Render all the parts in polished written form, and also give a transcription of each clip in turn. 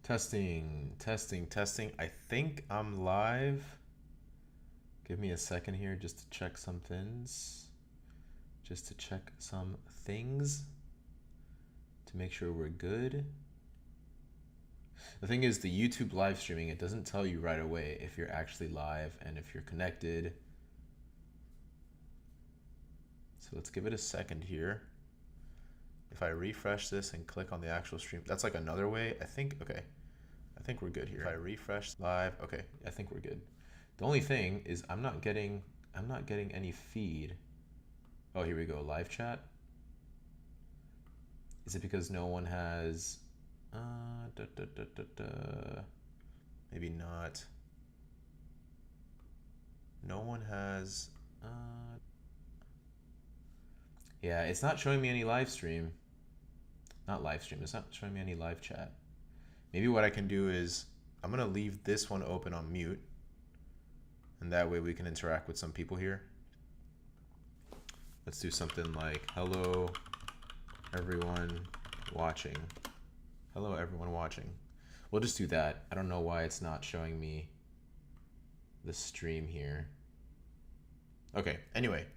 Testing, testing, testing. I think I'm live. Give me a second here just to check some things. Just to check some things to make sure we're good. The thing is, the YouTube live streaming, it doesn't tell you right away if you're actually live and if you're connected. So let's give it a second here. If I refresh this and click on the actual stream, that's like another way. I think, okay. I think we're good here. If I refresh live, okay, I think we're good. The only thing is I'm not getting any feed. Oh, here we go, live chat. Is it because no one has, maybe not. No one has, yeah, it's not showing me any live stream. Not live stream, it's not showing me any live chat. Maybe what I can do is I'm gonna leave this one open on mute, and that way we can interact with some people here. Let's do something like, hello everyone watching. Hello everyone watching. We'll just do that. I don't know why it's not showing me the stream here. Okay, anyway,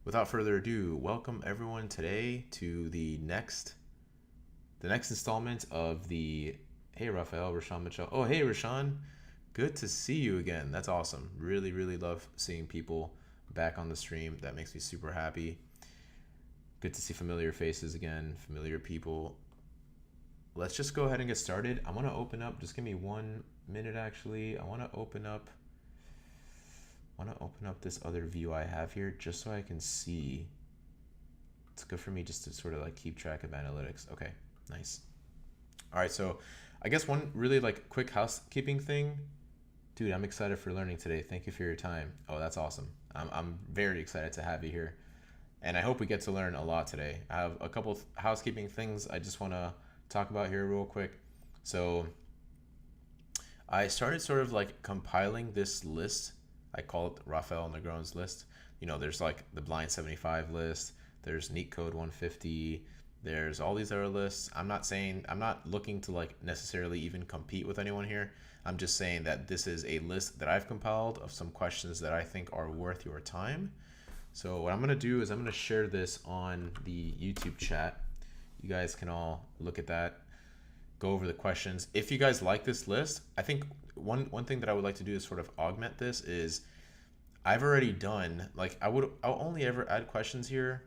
without further ado, welcome everyone today to the next installment of the, hey Raphael, Rashawn Mitchell. Oh, hey Rashawn, good to see you again. That's awesome. Really, really love seeing people back on the stream. That makes me super happy. Good to see familiar faces again, familiar people. Let's just go ahead and get started. I want to open up, just give me 1 minute actually. I want to open up this other view I have here just so I can see. It's good for me just to sort of like keep track of analytics. Okay, nice. All right, so I guess one really like quick housekeeping thing. Dude, I'm excited for learning today. Thank you for your time. Oh, that's awesome. I'm very excited to have you here. And I hope we get to learn a lot today. I have a couple of housekeeping things I just want to talk about here real quick. So I started sort of like compiling this list. I call it Raphael Negron's list. You know, there's like the Blind 75 list. There's LeetCode 150. There's all these other lists. I'm not looking to like necessarily even compete with anyone here. I'm just saying that this is a list that I've compiled of some questions that I think are worth your time. So what I'm gonna do is I'm gonna share this on the YouTube chat. You guys can all look at that, go over the questions. If you guys like this list, I think one thing that I would like to do is sort of augment this is I've already done, like I'll only ever add questions here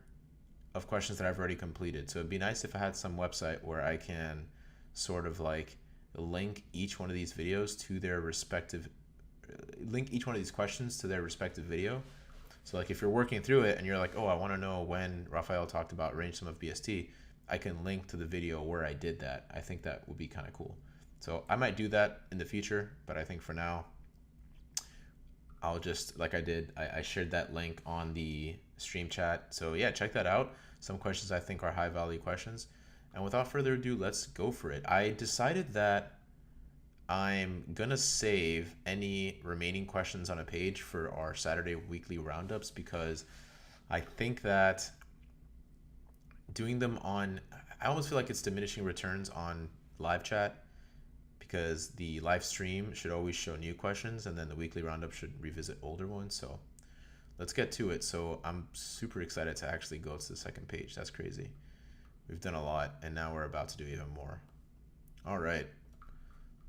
of questions that I've already completed. So it'd be nice if I had some website where I can sort of like link each one of these videos to their respective, link each one of these questions to their respective video. So like if you're working through it and you're like, oh, I want to know when Raphael talked about range sum of BST, I can link to the video where I did that. I think that would be kind of cool. So I might do that in the future, but I think for now, I'll just, like I did, I shared that link on the stream chat. So yeah, check that out. Some questions I think are high value questions. And without further ado, let's go for it. I decided that I'm gonna save any remaining questions on a page for our Saturday weekly roundups because I think that doing them on, I almost feel like it's diminishing returns on live chat because the live stream should always show new questions and then the weekly roundup should revisit older ones. So let's get to it. So I'm super excited to actually go to the second page. That's crazy. We've done a lot and now we're about to do even more. All right.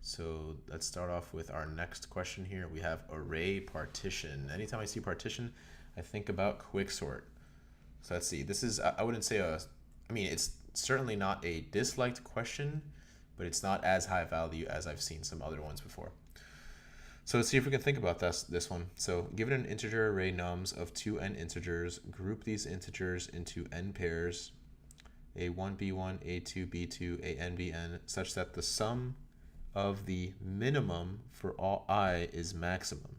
So let's start off with our next question here. We have array partition. Anytime I see partition, I think about quicksort. So let's see, this is, I wouldn't say I mean, it's certainly not a disliked question, but it's not as high value as I've seen some other ones before. So let's see if we can think about this one. So given an integer array nums of 2n integers, group these integers into n pairs, a1, b1, a2, b2, an, bn, such that the sum of the minimum for all I is maximum.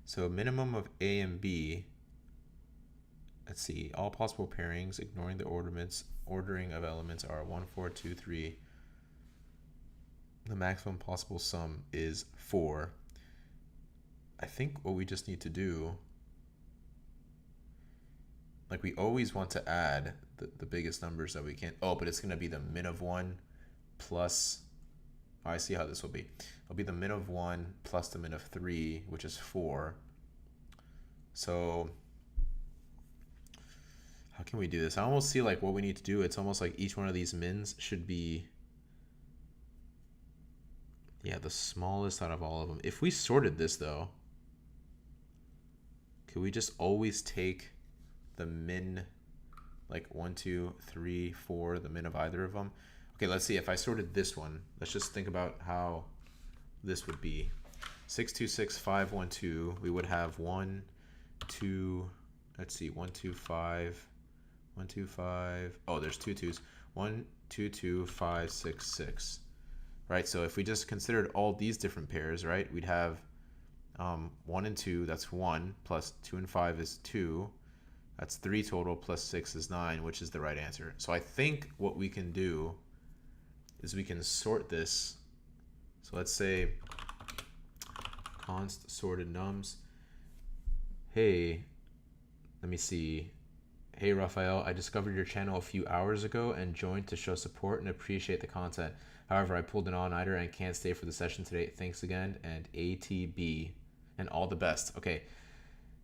So minimum of a and b, let's see, all possible pairings, ignoring the ordering of elements are 1, 4, 2, 3. The maximum possible sum is 4. I think what we just need to do, like we always want to add the biggest numbers that we can. Oh, but it's going to be the min of 1 plus Oh, I see how this will be. It'll be the min of 1 plus the min of 3, which is 4. So how can we do this? I almost see like what we need to do. It's almost like each one of these mins should be, yeah, the smallest out of all of them. If we sorted this though, could we just always take the min, like 1, 2, 3, 4, the min of either of them? Okay, let's see. If I sorted this one, let's just think about how this would be. 6, 2, 6, 5, 1, 2. We would have 1, 2, let's see, 1, 2, 5, 1, 2, 5. Oh, there's 2 2s. 1, 2, 2, 5, 6, 6. Right, so if we just considered all these different pairs, right, we'd have 1 and 2, that's 1, plus 2 and 5 is 2. That's 3 total, plus 6 is 9, which is the right answer. So I think what we can do is we can sort this. So let's say const sorted nums. Hey, let me see. Hey Raphael, I discovered your channel a few hours ago and joined to show support and appreciate the content. However, I pulled an all-nighter and can't stay for the session today. Thanks again, and ATB, and all the best. Okay.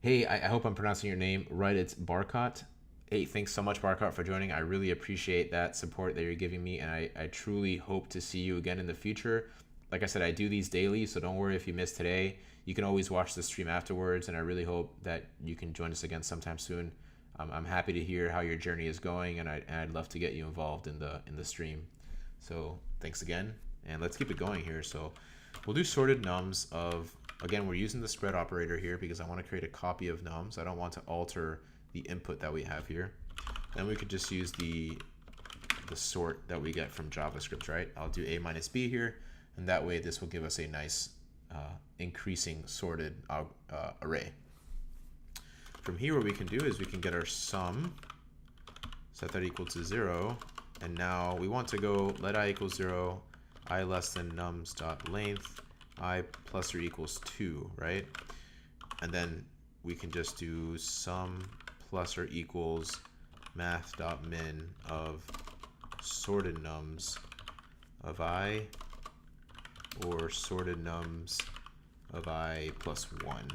Hey, I hope I'm pronouncing your name right. It's Barcott. Hey, thanks so much, Barcott, for joining. I really appreciate that support that you're giving me, and I truly hope to see you again in the future. Like I said, I do these daily, so don't worry if you missed today. You can always watch the stream afterwards, and I really hope that you can join us again sometime soon. I'm happy to hear how your journey is going, and I'd love to get you involved in the stream. So thanks again, and let's keep it going here. So we'll do sorted nums of, again, we're using the spread operator here because I want to create a copy of nums. I don't want to alter the input that we have here. Then we could just use the sort that we get from JavaScript, right? I'll do a minus b here, and that way this will give us a nice increasing sorted array. From here, what we can do is we can get our sum, set that equal to 0, and now we want to go let I equals 0, I less than nums dot length, I plus or equals 2, right? And then we can just do sum plus or equals math.min of sorted nums of I, or sorted nums of I plus 1.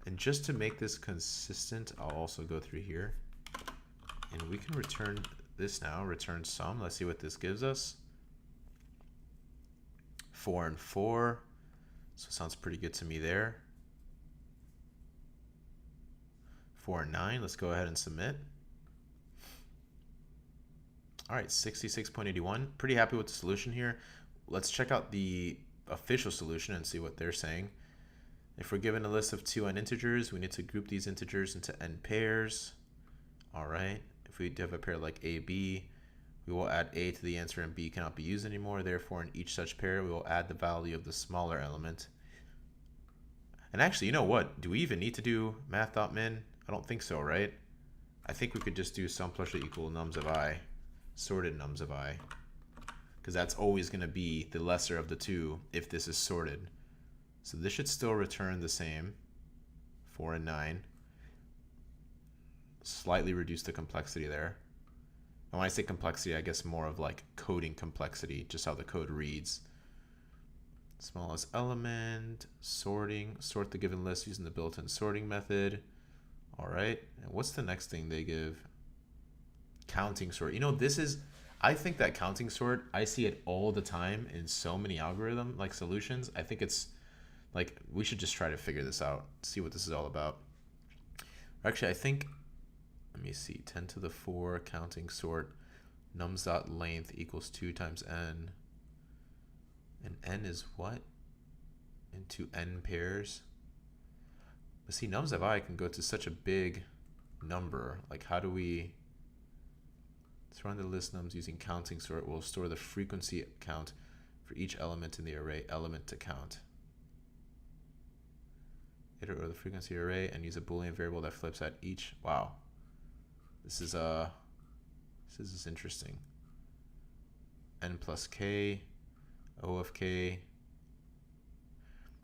And just to make this consistent, I'll also go through here, and we can return this now, return sum. Let's see what this gives us. 4 and 4, so it sounds pretty good to me there. 4 and 9, let's go ahead and submit. All right, 66.81, pretty happy with the solution here. Let's check out the official solution and see what they're saying. If we're given a list of 2 n integers, we need to group these integers into n pairs. All right, if we have a pair like a, b, we will add a to the answer and b cannot be used anymore. Therefore, in each such pair, we will add the value of the smaller element. And actually, you know what? Do we even need to do math.min? I don't think so, right? I think we could just do sum plus or equal nums of I, sorted nums of I, because that's always going to be the lesser of the two if this is sorted. So this should still return the same, 4 and 9. Slightly reduce the complexity there. And when I say complexity, I guess more of like coding complexity, just how the code reads. Smallest element, sorting, sort the given list using the built-in sorting method. All right, and what's the next thing they give? Counting sort. You know, this is, I think that counting sort, I see it all the time in so many algorithm like solutions. I think it's like, we should just try to figure this out, see what this is all about. Actually, I think, let me see, 10 to the 4 counting sort nums.length equals 2 times n. And n is what? Into n pairs. But see, nums of I can go to such a big number. Like, how do we... Let's run the list nums using counting sort. We'll store the frequency count for each element in the array, element to count. Iterate the frequency array and use a Boolean variable that flips at each. Wow, this is interesting. N plus k, O of k.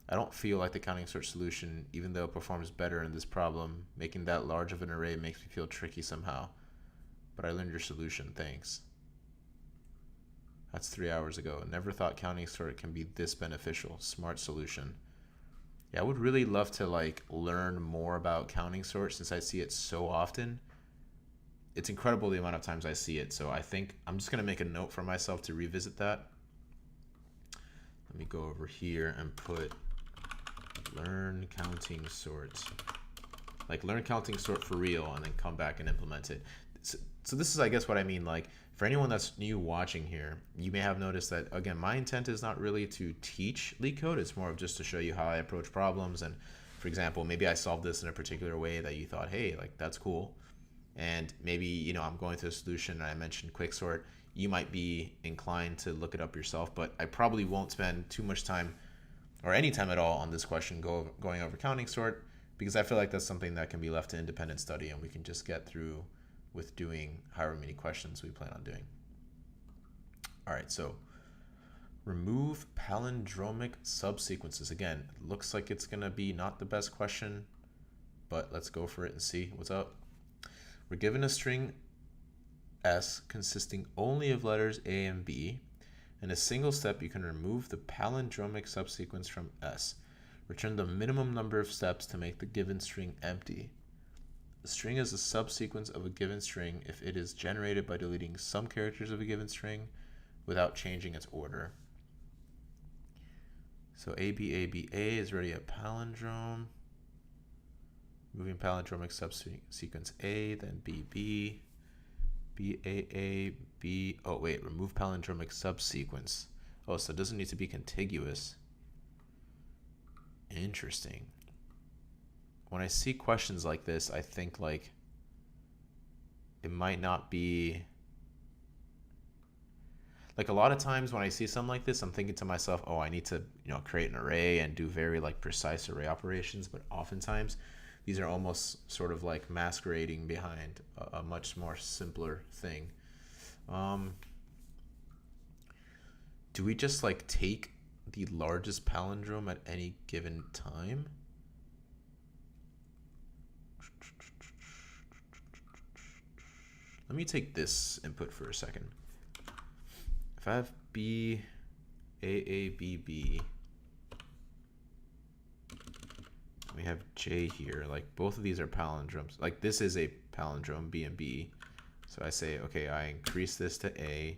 I don't feel like the counting sort solution, even though it performs better in this problem, making that large of an array makes me feel tricky somehow. But I learned your solution, thanks. That's 3 hours ago. Never thought counting sort can be this beneficial. Smart solution. Yeah, I would really love to like learn more about counting sort since I see it so often. It's incredible the amount of times I see it. So I think I'm just gonna make a note for myself to revisit that. Let me go over here and put learn counting sort. Like learn counting sort for real and then come back and implement it. So this is, I guess, what I mean. Like for anyone that's new watching here, you may have noticed that, again, my intent is not really to teach LeetCode. It's more of just to show you how I approach problems. And for example, maybe I solved this in a particular way that you thought, hey, like that's cool. And maybe, you know, I'm going to a solution and I mentioned quicksort. You might be inclined to look it up yourself, but I probably won't spend too much time or any time at all on this question going over counting sort, because I feel like that's something that can be left to independent study and we can just get through with doing however many questions we plan on doing. All right, so remove palindromic subsequences. Again, it looks like it's gonna be not the best question, but let's go for it and see what's up. We're given a string S consisting only of letters A and B. In a single step, you can remove the palindromic subsequence from S. Return the minimum number of steps to make the given string empty. A string is a subsequence of a given string if it is generated by deleting some characters of a given string without changing its order. So ABABA is already a palindrome. Moving palindromic subsequence A, then BB, BAAB. Oh wait, remove palindromic subsequence. Oh, so it doesn't need to be contiguous. Interesting. When I see questions like this, I think like it might not be like, a lot of times when I see something like this, I'm thinking to myself, oh, I need to, you know, create an array and do very like precise array operations. But oftentimes these are almost sort of like masquerading behind a much more simpler thing. Do we just like take the largest palindrome at any given time? Let me take this input for a second. If I have B, A, B, B, we have J here, like both of these are palindromes. Like this is a palindrome, B and B. So I say, okay, I increase this to A.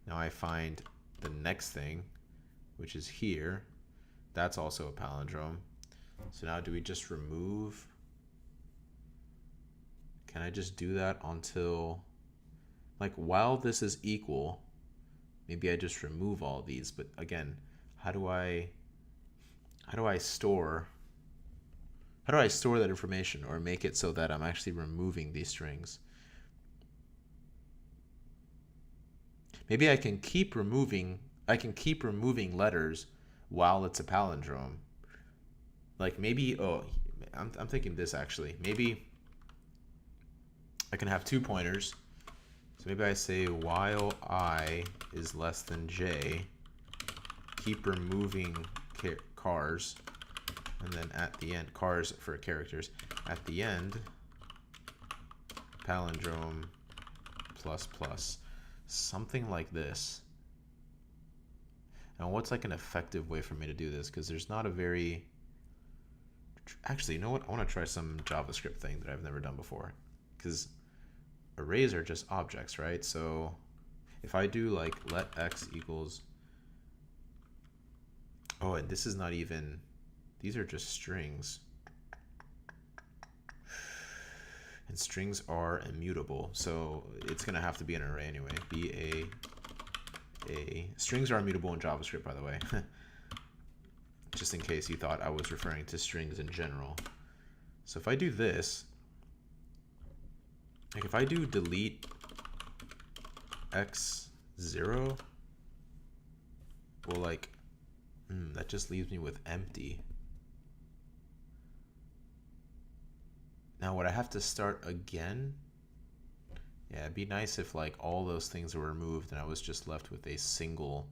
Now I find the next thing, which is here. That's also a palindrome. So now do we just remove? Can I just do that until, like, while this is equal, maybe I just remove all these. But again, how do I store that information or make it so that I'm actually removing these strings? Maybe I can keep removing letters while it's a palindrome. Like maybe, oh, I'm thinking this actually. Maybe I can have 2 pointers. So maybe I say while I is less than j, keep removing cars, and then at the end, cars for characters, at the end, palindrome plus plus, something like this. Now what's like an effective way for me to do this? Because there's not a very, actually, you know what? I want to try some JavaScript thing that I've never done before. Because arrays are just objects, right? So if I do like let x equals, oh, and this is not even, these are just strings. And strings are immutable, so it's gonna have to be an array anyway. A. Strings are immutable in JavaScript, by the way. Just in case you thought I was referring to strings in general. So if I do this, like if I do delete x0, well, like, that just leaves me with empty. Now would I have to start again? Yeah, it'd be nice if like all those things were removed and I was just left with a single.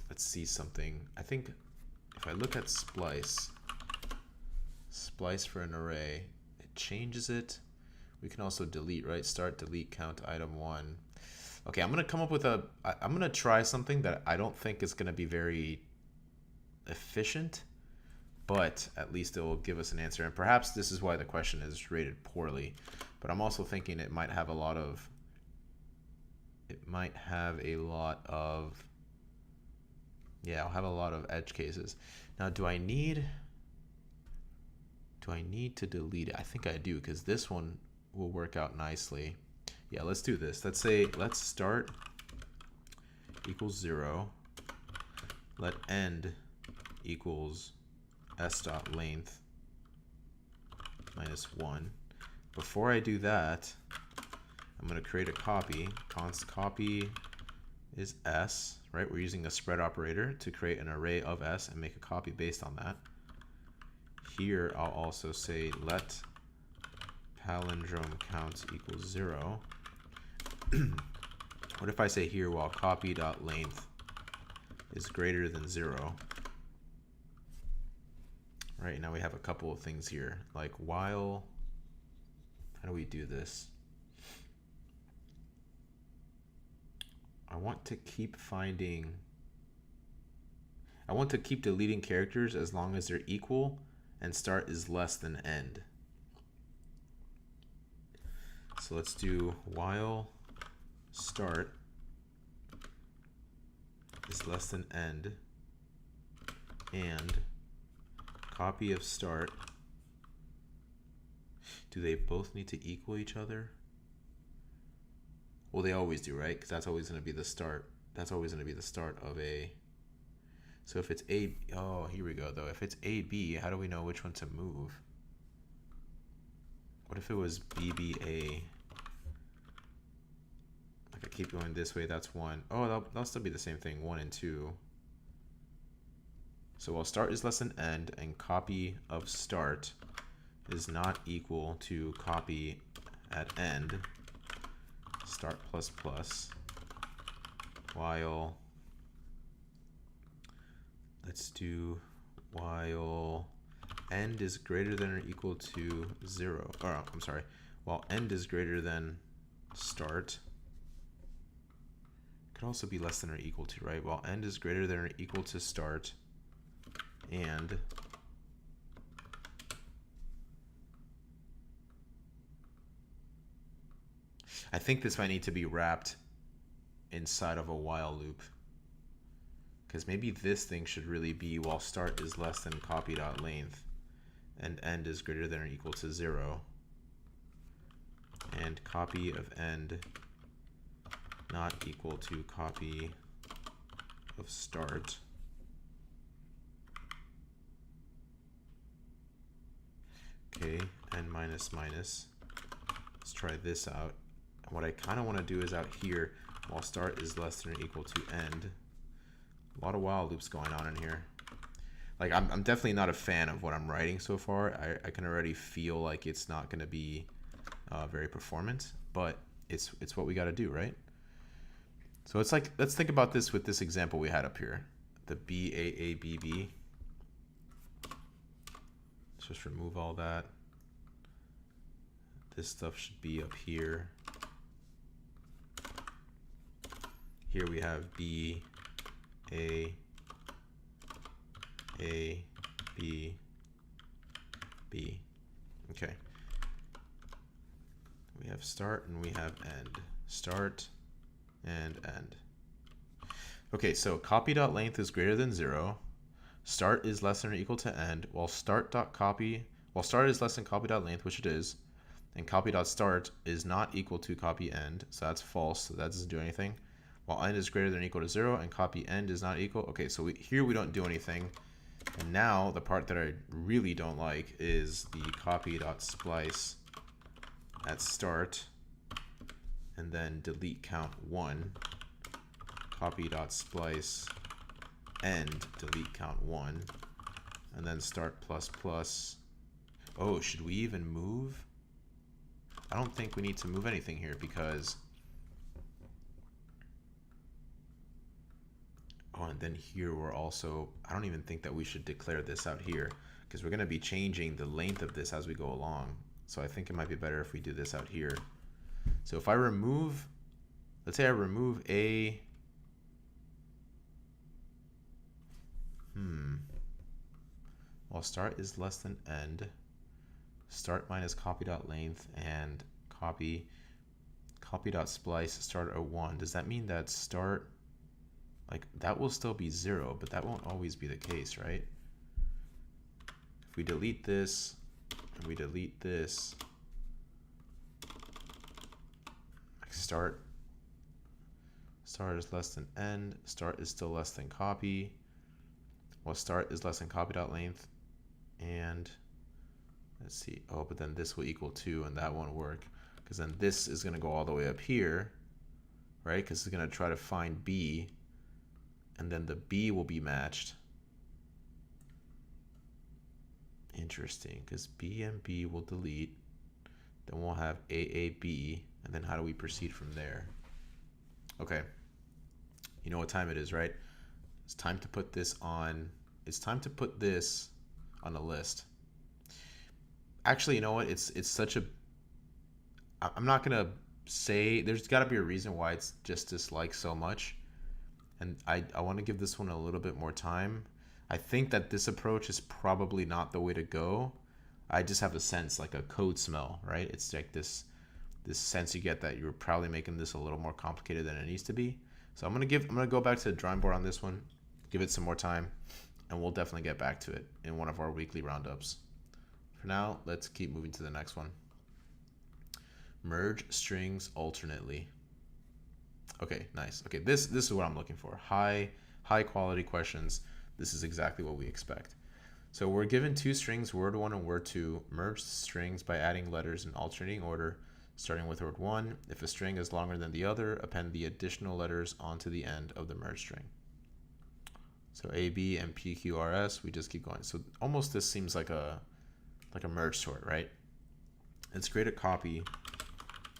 Let's see something. I think if I look at splice for an array, it changes it We can also delete, right? Start, delete, count, item 1. Okay, I'm gonna come up with I'm gonna try something that I don't think is gonna be very efficient, but at least it will give us an answer. And perhaps this is why the question is rated poorly, but I'm also thinking it might have a lot of, yeah, I'll have a lot of edge cases. Now, do I need to delete it? I think I do, because this one will work out nicely. Yeah, let's do this. Let's say, let's start equals 0. Let end equals s.length minus 1. Before I do that, I'm going to create a copy. Const copy is s, right? We're using a spread operator to create an array of s and make a copy based on that. Here, I'll also say let palindrome count equals 0. What if I say here while copy.length is greater than 0? Right, now we have a couple of things here, like while, how do we do this? I want to keep deleting characters as long as they're equal and start is less than end. So let's do while start is less than end and copy of start. Do they both need to equal each other? Well, they always do, right? Because that's always going to be the start. That's always going to be the start of a. So if it's A, oh, here we go though. If it's AB, how do we know which one to move? What if it was BBA? Like I keep going this way, that's 1. Oh, that'll still be the same thing, 1 and 2. So while start is less than end and copy of start is not equal to copy at end, start plus plus, while, let's do while end is greater than or equal to 0, or I'm sorry, while end is greater than start, could also be less than or equal to, right? While end is greater than or equal to start, and I think this might need to be wrapped inside of a while loop, because maybe this thing should really be while start is less than copy.length and end is greater than or equal to 0, and copy of end not equal to copy of start. Okay, end minus minus. Let's try this out. What I kind of want to do is out here, while start is less than or equal to end. A lot of while loops going on in here. Like I'm definitely not a fan of what I'm writing so far. I can already feel like it's not going to be very performant, but it's what we got to do, right? So it's like, let's think about this with this example we had up here, the BAABB. Let's just remove all that. This stuff should be up here. Here we have B, A, B, B. Okay. We have start and we have end. Start and end. Okay, so copy.length is greater than 0. Start is less than or equal to end, while start is less than copy.length, which it is, and copy.start is not equal to copy end, so that's false, so that doesn't do anything. While end is greater than or equal to 0 and copy end is not equal. Okay, so here we don't do anything. And now the part that I really don't like is the copy.splice at start and then delete count 1, copy.splice end delete count 1, and then start plus plus. Oh, should we even move? I don't think we need to move anything here because, oh, and then here we're also, I don't even think that we should declare this out here because we're going to be changing the length of this as we go along. So I think it might be better if we do this out here. So if I remove, let's say I remove a, well, start is less than end. Start minus copy.length and copy.splice start at 1. Does that mean that start, like that will still be 0, but that won't always be the case, right? If we delete this and we delete this, like start is less than end, start is still less than copy. Well, start is less than copy.length, and let's see, oh, but then this will equal 2, and that won't work, because then this is going to go all the way up here, right? Because it's going to try to find B, and then the B will be matched. Interesting, because B and B will delete, then we'll have AAB, and then how do we proceed from there? Okay, you know what time it is, right? It's time to put this on, a list. Actually, you know what? It's such a, I'm not gonna say, there's gotta be a reason why it's just disliked so much. And I want to give this one a little bit more time. I think that this approach is probably not the way to go. I just have a sense, like a code smell, right? It's like this sense you get that you're probably making this a little more complicated than it needs to be. So I'm gonna go back to the drawing board on this one, give it some more time, and we'll definitely get back to it in one of our weekly roundups. For now, let's keep moving to the next one. Merge strings alternately. Okay, nice. Okay, this is what I'm looking for. High quality questions. This is exactly what we expect. So we're given two strings, word1 and word2. Merge the strings by adding letters in alternating order, starting with word 1. If a string is longer than the other, append the additional letters onto the end of the merge string. So A, B, and P, Q, R, S, we just keep going. So almost this seems like a merge sort, right? Let's create a copy.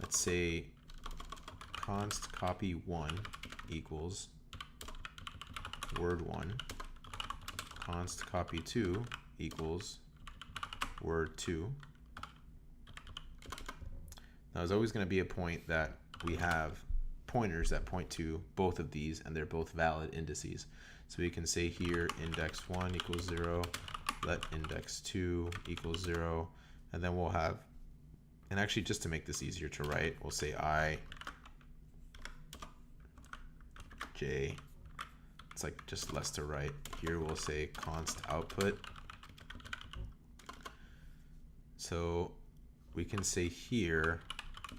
Let's say const copy 1 equals word 1. Const copy 2 equals word 2. Now there's always going to be a point that we have pointers that point to both of these, and they're both valid indices. So we can say here index 1 equals 0, let index 2 equals 0, and then we'll have, and actually just to make this easier to write, we'll say I, J, it's like just less to write. Here we'll say const output. So we can say here,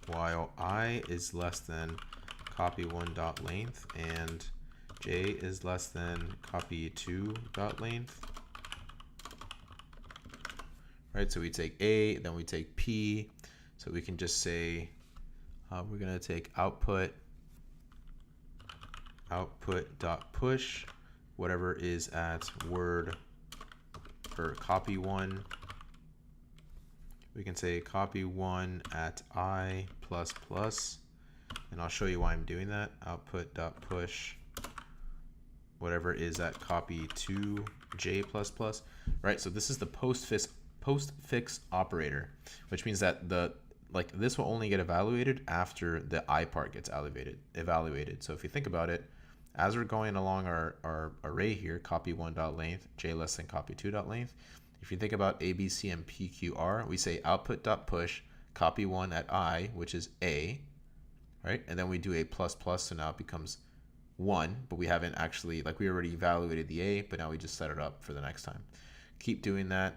while I is less than copy1.length and J is less than copy2.length. Right, so we take A, then we take P. So we can just say we're going to take output.push, whatever is at word for copy 1. We can say copy 1 at I plus plus, and I'll show you why I'm doing that. Output.push, whatever is at copy 2 J plus plus, right? So this is the postfix operator, which means that this will only get evaluated after the I part gets evaluated. So if you think about it, as we're going along our array here, copy 1.length, J less than copy 2.length, if you think about A, B, C, and P, Q, R, we say output.push, copy 1 at I, which is A, right? And then we do a plus plus, so now it becomes 1, but we haven't actually, like we already evaluated the A, but now we just set it up for the next time. Keep doing that.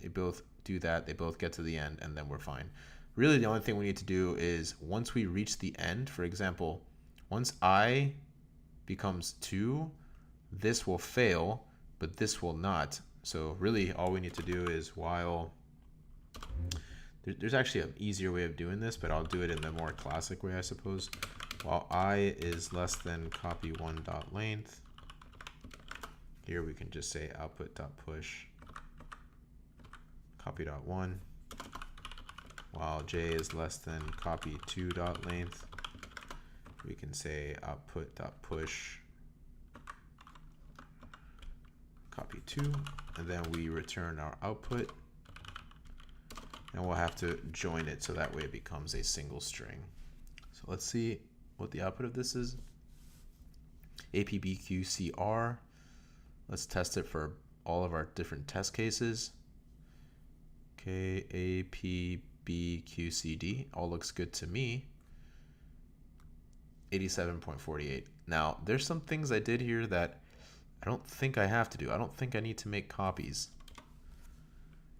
They both do that. They both get to the end, and then we're fine. Really, the only thing we need to do is once we reach the end, for example, once I becomes 2, this will fail, but this will not. So really all we need to do is while, there's actually an easier way of doing this, but I'll do it in the more classic way, I suppose. While I is less than copy 1.length, here we can just say output.push copy.1. While J is less than copy 2.length, we can say output.push copy 2, and then we return our output. and we'll have to join it so that way it becomes a single string. So let's see what the output of this is. APBQCR. Let's test it for all of our different test cases. Okay, APBQCD. All looks good to me. 87.48. Now, there's some things I did here that I don't think I have to do. I don't think I need to make copies.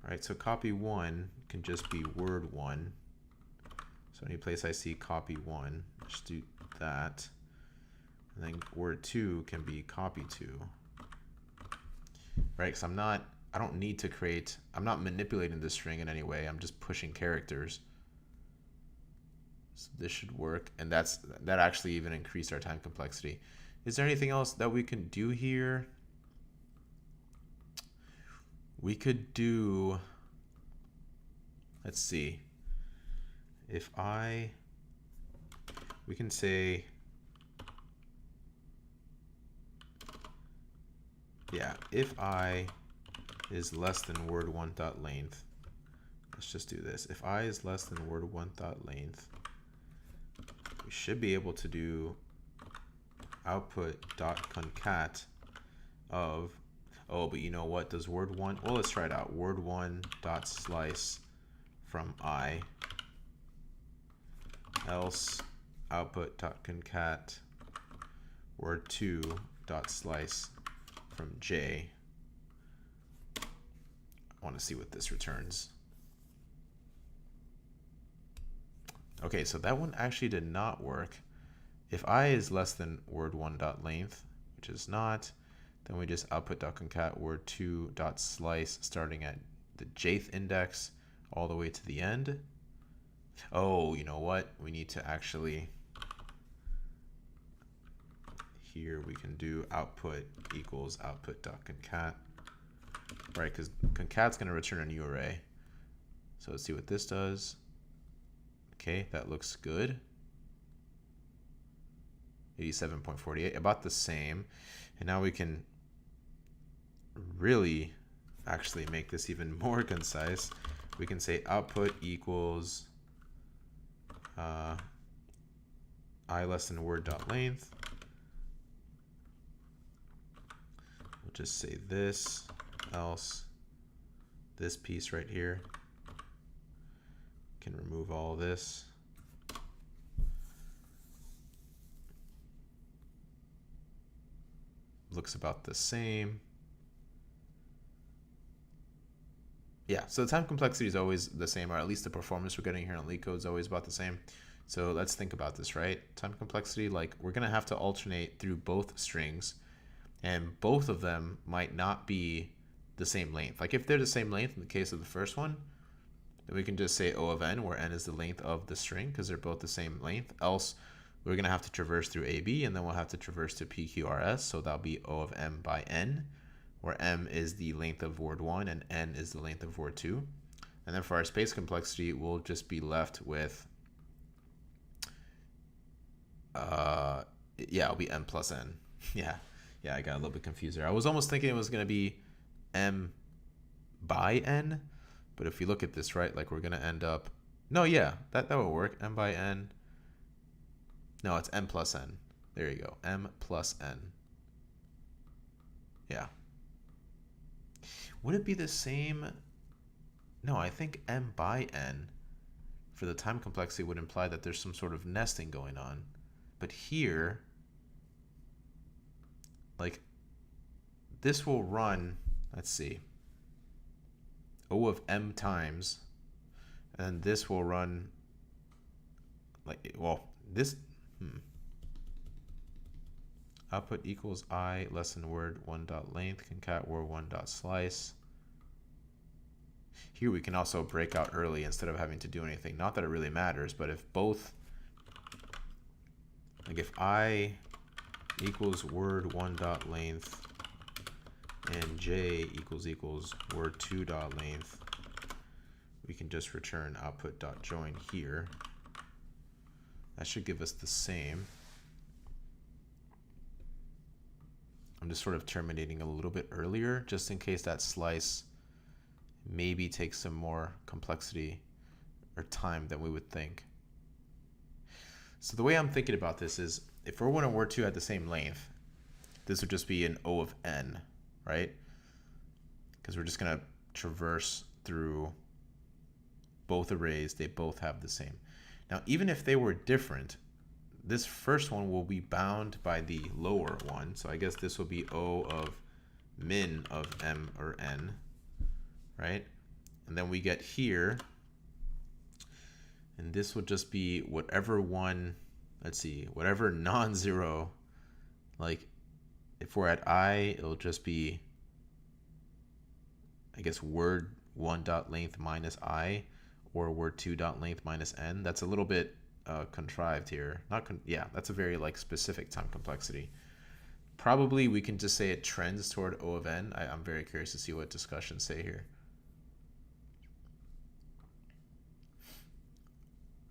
All right, so copy 1 can just be word 1. So any place I see copy 1, just do that. And then word 2 can be copy 2. Right, because I don't need to create, I'm not manipulating the string in any way. I'm just pushing characters. So this should work, and that actually even increased our time complexity. Is there anything else that we can do here? We could do, let's see, we can say, yeah, if I is less than word1.length, let's just do this. If I is less than word1.length, we should be able to do output.concat of, oh, but you know what, does word1, well, let's try it out. Word1.slice from I, else output.concat word2.slice from J. I want to see what this returns. Okay, so that one actually did not work. If I is less than word1.length, which is not, then we just output.concat word2.slice starting at the jth index all the way to the end. Oh, you know what? We need to actually, here we can do output equals output.concat, right? Because concat's going to return a new array. So let's see what this does. Okay, that looks good. 87.48, about the same. And now we can really actually make this even more concise. We can say output equals I less than word.length. We'll just say this, else this piece right here. Can remove all this. Looks about the same. Yeah, so the time complexity is always the same, or at least the performance we're getting here on LeetCode is always about the same. So let's think about this, right? Time complexity, like we're gonna have to alternate through both strings, and both of them might not be the same length. Like if they're the same length in the case of the first one, then we can just say O of n, where n is the length of the string because they're both the same length. Else we're gonna have to traverse through AB, and then we'll have to traverse to PQRS, so that'll be O of m by n, where m is the length of word 1 and n is the length of word 2. And then for our space complexity, we'll just be left with, yeah, it'll be m plus n. Yeah, I got a little bit confused there. I was almost thinking it was going to be m by n, but if you look at this, right, like we're going to end up, no, yeah, that would work, m by n. No, it's m plus n. There you go, m plus n. Yeah. Would it be the same? No, I think m by n for the time complexity would imply that there's some sort of nesting going on. But here, like, this will run, let's see, O of m times, and this will run, like, well, this, output equals I less than word 1.length concat word 1.slice. Here we can also break out early instead of having to do anything. Not that it really matters, but if both, like if I equals word 1.length and j equals word 2.length, we can just return output.join here. That should give us the same. I'm just sort of terminating a little bit earlier, just in case that slice maybe takes some more complexity or time than we would think. So the way I'm thinking about this is, if we're 1 and we're 2 at the same length, this would just be an O of n, right? Because we're just going to traverse through both arrays. They both have the same. Now, even if they were different, this first one will be bound by the lower one. So I guess this will be O of min of m or n, right? And then we get here, and this would just be whatever one, let's see, whatever non-zero, like if we're at I, it'll just be, I guess, word 1 dot length minus I, or word 2 dot length minus n. That's a little bit contrived here. Yeah, that's a very like specific time complexity. Probably we can just say it trends toward O of n. I'm very curious to see what discussions say here.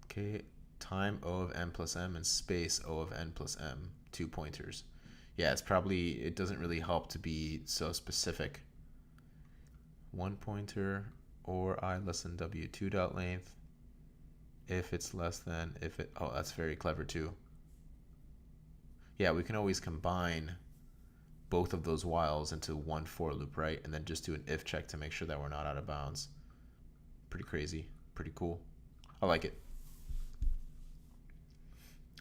Okay, time O of n plus m and space O of n plus m, 2 pointers. Yeah, it doesn't really help to be so specific. 1 pointer or I less than w 2 dot length. If it's less than, oh, that's very clever too. Yeah, we can always combine both of those whiles into one for loop, right? And then just do an if check to make sure that we're not out of bounds. Pretty crazy, pretty cool. I like it.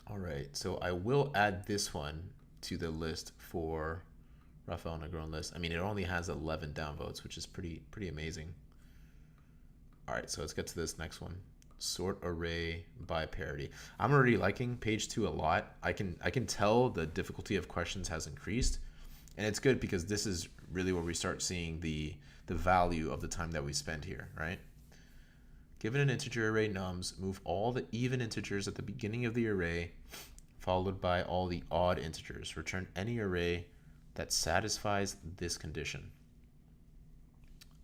All right, so I will add this one to the list for Rafael Negron list. I mean, it only has 11 downvotes, which is pretty amazing. All right, so let's get to this next one. Sort array by parity. I'm already liking page 2 a lot. I can tell the difficulty of questions has increased, and it's good because this is really where we start seeing the value of the time that we spend here, right? Given an integer array nums, move all the even integers at the beginning of the array, followed by all the odd integers. Return any array that satisfies this condition.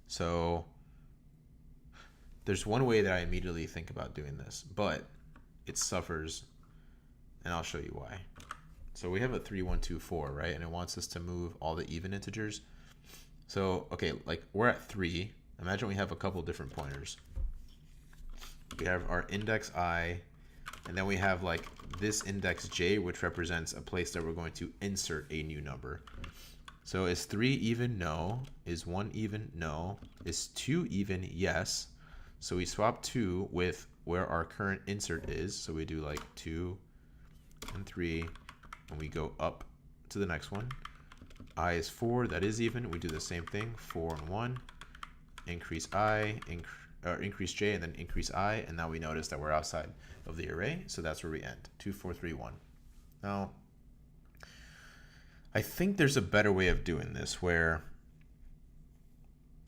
So there's one way that I immediately think about doing this, but it suffers, and I'll show you why. So we have a 3, 1, 2, 4, right? And it wants us to move all the even integers. So, okay, like we're at 3. Imagine we have a couple different pointers. We have our index I, and then we have like this index j, which represents a place that we're going to insert a new number. So is 3 even? No. Is 1 even? No. Is 2 even? Yes. So we swap 2 with where our current insert is. So we do like 2 and 3, and we go up to the next one. I is 4, that is even. We do the same thing, 4 and 1. Increase I, increase j, and then increase I, and now we notice that we're outside of the array, so that's where we end. 2, 4, 3, 1. Now, I think there's a better way of doing this where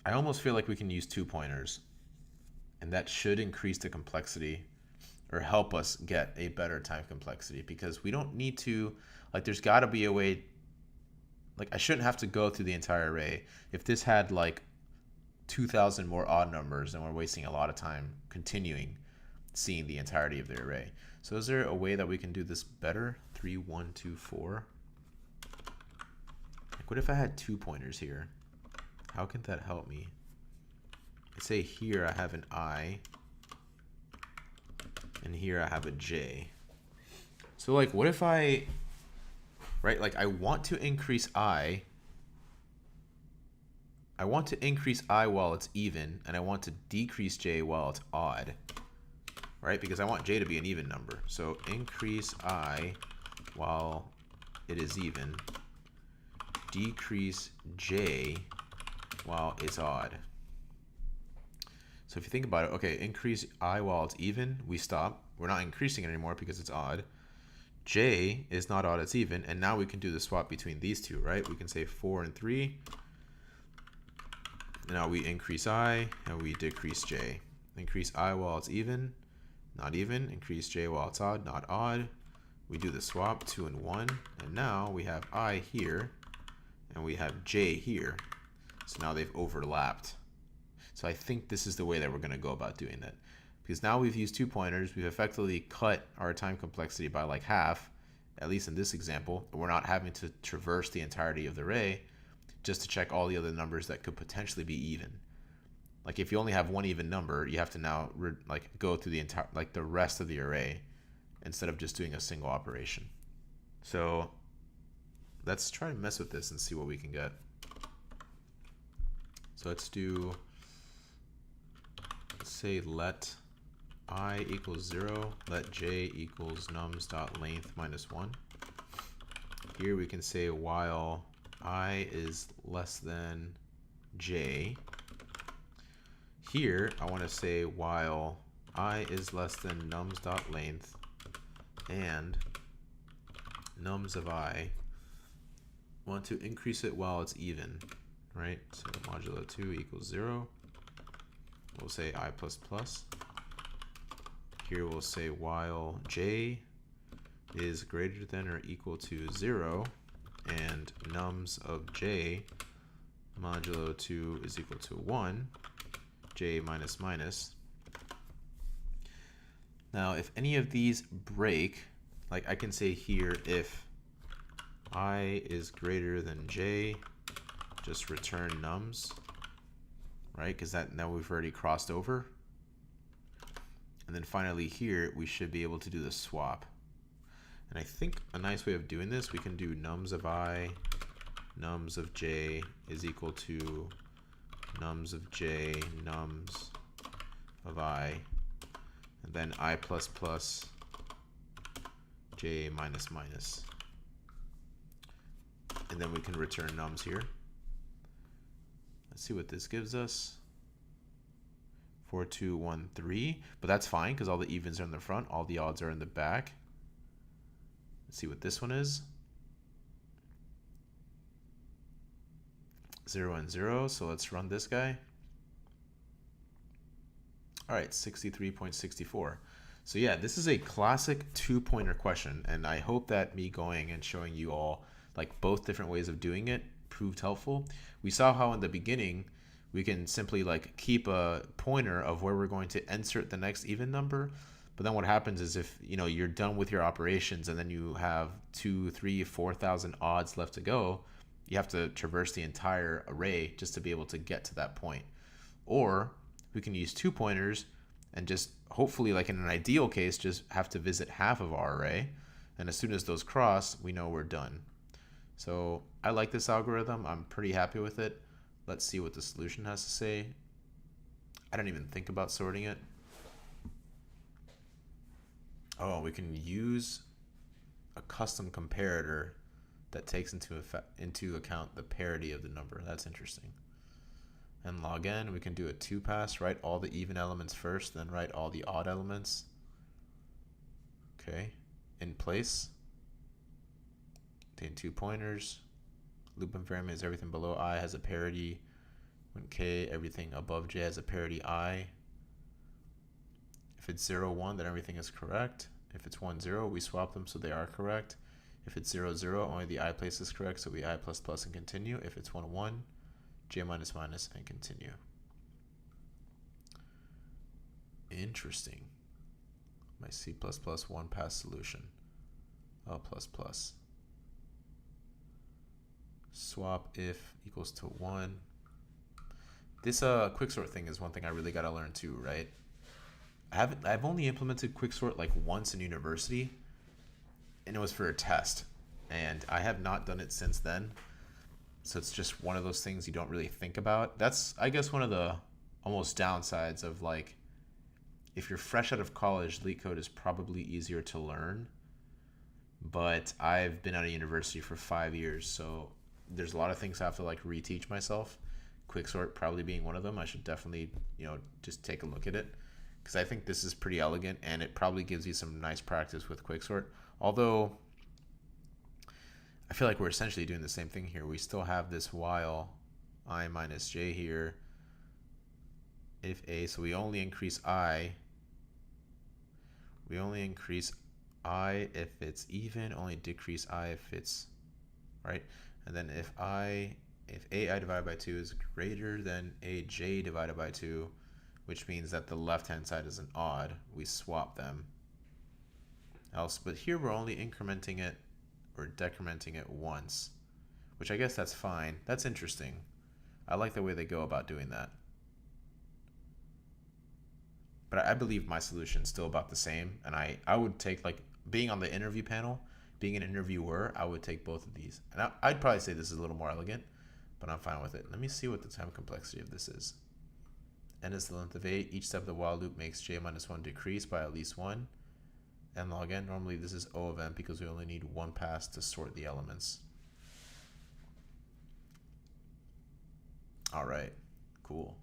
I almost feel like we can use 2 pointers, and that should increase the complexity or help us get a better time complexity, because we don't need to, like, there's got to be a way, like, I shouldn't have to go through the entire array. If this had like 2,000 more odd numbers, then we're wasting a lot of time continuing seeing the entirety of the array. So is there a way that we can do this better? 3, 1, 2, 4. Like, what if I had 2 pointers here? How can that help me? Let's say here I have an I, and here I have a J. So like, what if I, right, like I want to increase I want to increase I while it's even, and I want to decrease J while it's odd, right? Because I want J to be an even number. So increase I while it is even, decrease J while it's odd. So if you think about it, okay, increase I while it's even, we stop. We're not increasing it anymore because it's odd. J is not odd, it's even, and now we can do the swap between these two, right? We can say 4 and 3. Now we increase I and we decrease J. Increase I while it's even, not even. Increase J while it's odd, not odd. We do the swap, 2 and 1, and now we have I here and we have J here. So now they've overlapped. So I think this is the way that we're going to go about doing that. Because now we've used 2 pointers, we've effectively cut our time complexity by like half, at least in this example. We're not having to traverse the entirety of the array just to check all the other numbers that could potentially be even. Like if you only have one even number, you have to now like go through the entire, like the rest of the array instead of just doing a single operation. So let's try to mess with this and see what we can get. So let's say let I equals 0, let j equals nums.length minus 1. Here we can say while I is less than j. Here I want to say while I is less than nums.length and nums of I, want to increase it while it's even, right? So modulo 2 equals 0. We'll say I++. Here we'll say while j is greater than or equal to 0 and nums of j modulo 2 is equal to 1, j minus minus. Now if any of these break, like I can say here if I is greater than j, just return nums, right? Because now we've already crossed over. And then finally here, we should be able to do the swap. And I think a nice way of doing this, we can do nums of I, nums of j is equal to nums of j, nums of I, and then I++ j minus minus. And then we can return nums here. Let's see what this gives us. 4, 2, 1, 3, but that's fine because all the evens are in the front, all the odds are in the back. Let's see what this one is. 0 and 0, so let's run this guy. All right, 63.64. So yeah, this is a classic two-pointer question, and I hope that me going and showing you all like both different ways of doing it proved helpful. We saw how in the beginning we can simply like keep a pointer of where we're going to insert the next even number. But then what happens is if you're done with your operations and then you have 2, 3, 4,000 odds left to go, you have to traverse the entire array just to be able to get to that point. Or we can use 2 pointers and just hopefully, like in an ideal case, just have to visit half of our array. And as soon as those cross, we know we're done. So I like this algorithm. I'm pretty happy with it. Let's see what the solution has to say. I don't even think about sorting it. Oh, we can use a custom comparator that takes into account the parity of the number. That's interesting. And log n, we can do a 2-pass, write all the even elements first, then write all the odd elements. Okay, in place. Contain 2 pointers. Loop invariant is everything below I has a parity. When k, everything above j has a parity I. If it's 0, 1, then everything is correct. If it's 1, 0, we swap them so they are correct. If it's 0, 0, only the I place is correct, so we I++ and continue. If it's 1, 1, j minus minus and continue. Interesting. My C++ 1-pass solution. L++. Swap if equals to 1. This quicksort thing is one thing I really got to learn too, right? I've only implemented quicksort like once in university, and it was for a test, and I have not done it since then. So it's just one of those things you don't really think about. That's, I guess, one of the almost downsides of like, if you're fresh out of college, LeetCode is probably easier to learn. But I've been out of university for 5 years, so there's a lot of things I have to like reteach myself. Quicksort probably being one of them. I should definitely, just take a look at it, because I think this is pretty elegant and it probably gives you some nice practice with quicksort. Although I feel like we're essentially doing the same thing here. We still have this while I minus j here. If a, so we only increase I. We only increase I if it's even, only decrease I if it's right. And then if ai divided by 2 is greater than aj divided by 2, which means that the left-hand side is an odd, we swap them. Else, but here we're only incrementing it or decrementing it once, which I guess that's fine. That's interesting. I like the way they go about doing that. but I believe my solution is still about the same. And I would take, like, being on the interview panel, being an interviewer, I would take both of these. And I'd probably say this is a little more elegant, but I'm fine with it. Let me see what the time complexity of this is. N is the length of 8. Each step of the while loop makes j minus 1 decrease by at least 1. N log n. Normally this is O of n because we only need one pass to sort the elements. All right, cool.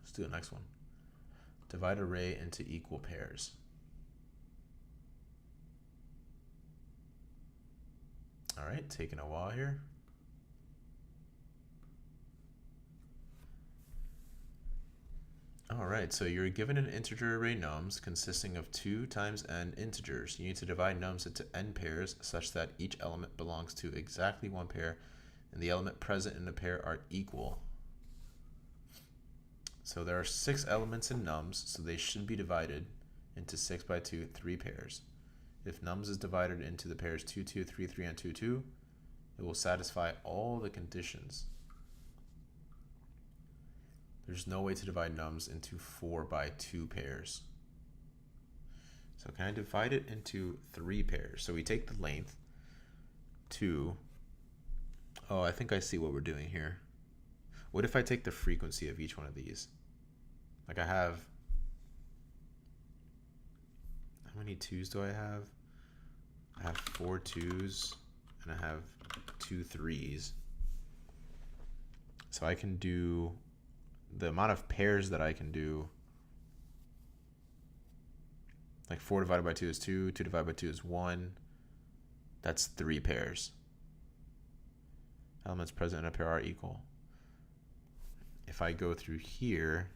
Let's do the next one. Divide array into equal pairs. All right, taking a while here. All right, so you're given an integer array nums consisting of 2 times n integers. You need to divide nums into n pairs such that each element belongs to exactly one pair and the element present in the pair are equal. So there are 6 elements in nums, so they should be divided into 6 by 2, 3 pairs. If nums is divided into the pairs 2, 2, 3, 3, and 2, 2, it will satisfy all the conditions. There's no way to divide nums into 4 by 2 pairs. So can I divide it into 3 pairs? So we take the length, 2. Oh, I think I see what we're doing here. What if I take the frequency of each one of these? Like I have, how many 2's do I have? I have 4 2's and I have 2 3's. So I can do the amount of pairs that I can do. Like 4 divided by 2 is 2, 2 divided by 2 is 1. That's 3 pairs. Elements present in a pair are equal. If I go through here,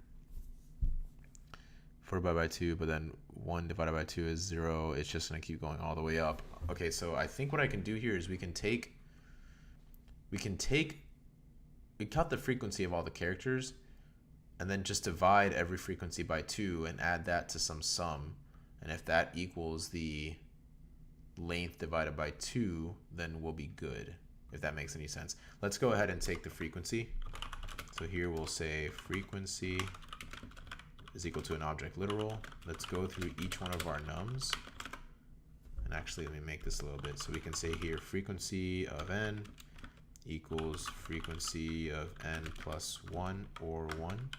4 divided by 2, but then 1 divided by 2 is 0. It's just going to keep going all the way up. Okay, so I think what I can do here is we cut the frequency of all the characters and then just divide every frequency by 2 and add that to some sum. And if that equals the length divided by 2, then we'll be good, if that makes any sense. Let's go ahead and take the frequency. So here we'll say frequency is equal to an object literal. Let's go through each one of our nums. And actually, let me make this a little bit. So we can say here frequency of n equals frequency of n plus 1 or 1.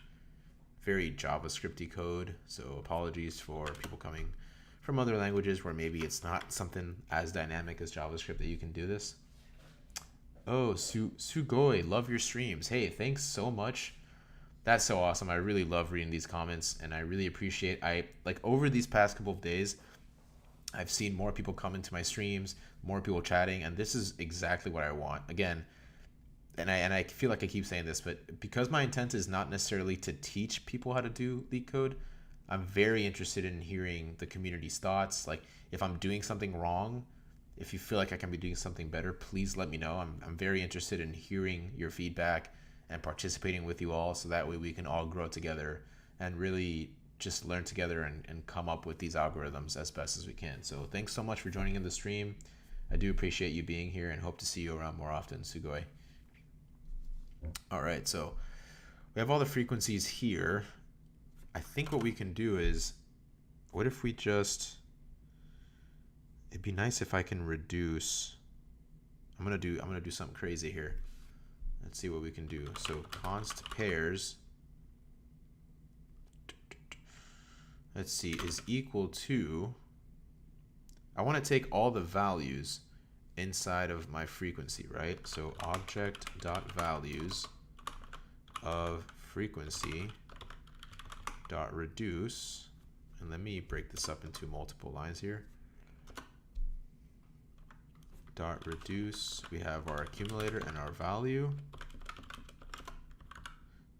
Very JavaScripty code, so apologies for people coming from other languages where maybe it's not something as dynamic as JavaScript that you can do this. Oh, Sugoi, love your streams. Hey, thanks so much. That's so awesome. I really love reading these comments, and I really appreciate. Like over these past couple of days, I've seen more people come into my streams, more people chatting, and this is exactly what I want. Again, and I feel like I keep saying this, but because my intent is not necessarily to teach people how to do LeetCode, I'm very interested in hearing the community's thoughts. Like if I'm doing something wrong, if you feel like I can be doing something better, please let me know. I'm very interested in hearing your feedback and participating with you all, so that way we can all grow together and really just learn together and come up with these algorithms as best as we can. So thanks so much for joining in the stream. I do appreciate you being here and hope to see you around more often, Sugoi. All right, so we have all the frequencies here. I think what we can do is, what if we just, it'd be nice if I can reduce, I'm gonna do something crazy here. Let's see what we can do. So const pairs, let's see, is equal to, I want to take all the values inside of my frequency, right? So object.values of frequency dot reduce, and let me break this up into multiple lines here. Dot reduce, we have our accumulator and our value.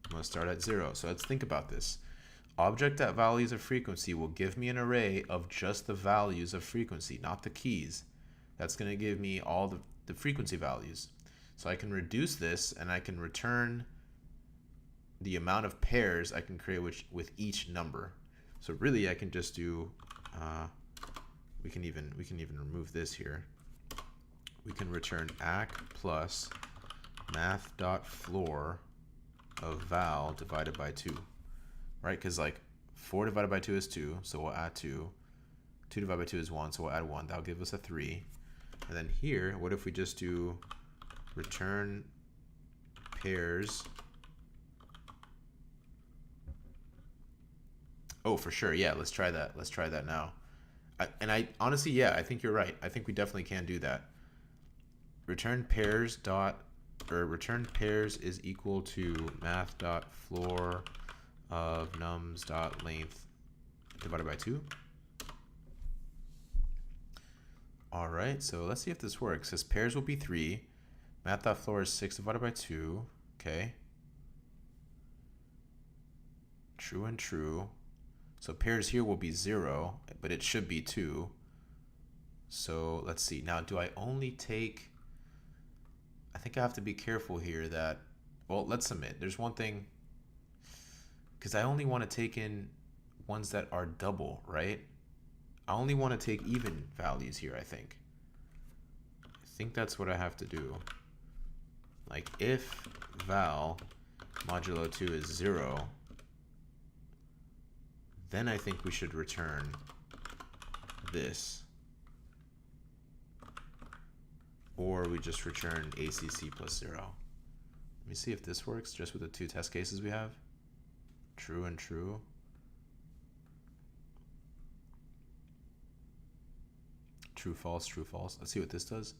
I'm going to start at 0. So let's think about this. Object.values of frequency will give me an array of just the values of frequency, not the keys. That's going to give me all the frequency values. So I can reduce this and I can return the amount of pairs I can create with each number. So really I can just do, we can even remove this here. We can return acc plus math.floor of val divided by 2, right? Because like 4 divided by 2 is 2, so we'll add 2. 2 divided by 2 is 1, so we'll add 1. That'll give us a 3. And then here, what if we just do return pairs? Oh, for sure. Yeah, let's try that. Let's try that now. I honestly, yeah, I think you're right. I think we definitely can do that. Return pairs is equal to math.floor of nums.length divided by 2. All right, so let's see if this works. This pairs will be 3. Math.floor is 6 divided by 2. Okay. True and true. So pairs here will be 0, but it should be 2. So let's see. Now, do I only take... I think I have to be careful here that... Well, let's submit. There's one thing... Because I only want to take in ones that are double, right? I only want to take even values here, I think. I think that's what I have to do. Like, if val modulo 2 is 0... then I think we should return this. Or we just return ACC plus 0. Let me see if this works just with the 2 test cases we have. True and true. True, false, true, false. Let's see what this does.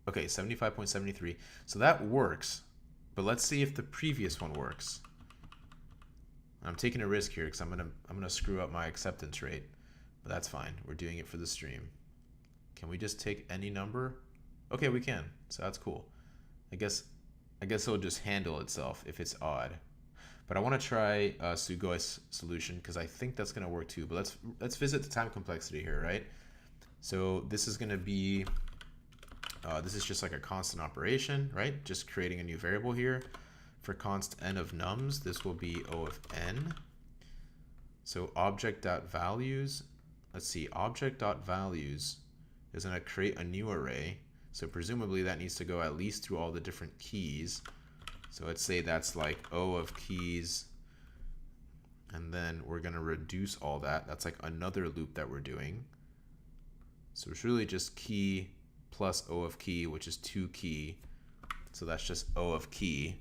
Okay, 75.73. So that works. But let's see if the previous one works. I'm taking a risk here because I'm gonna screw up my acceptance rate, but that's fine. We're doing it for the stream. Can we just take any number? Okay, we can. So that's cool. I guess it'll just handle itself if it's odd. But I want to try Sugoi's solution because I think that's gonna work too. But let's visit the time complexity here, right? So this is gonna be this is just like a constant operation, right? Just creating a new variable here. For const n of nums, this will be O of n. So object.values, let's see, object.values is going to create a new array. So presumably that needs to go at least through all the different keys. So let's say that's like O of keys. And then we're going to reduce all that. That's like another loop that we're doing. So it's really just key plus O of key, which is 2 key. So that's just O of key,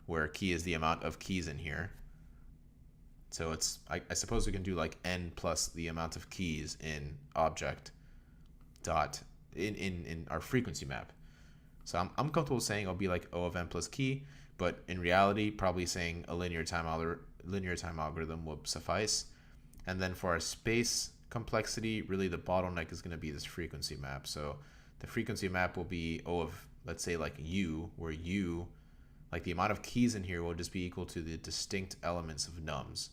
where key is the amount of keys in here. So it's, I suppose we can do like n plus the amount of keys in object dot in our frequency map. So I'm comfortable saying it'll be like O of n plus key, but in reality, probably saying a linear time algorithm will suffice. And then for our space complexity, really the bottleneck is going to be this frequency map. So the frequency map will be O of, let's say like U, where U, like the amount of keys in here will just be equal to the distinct elements of nums.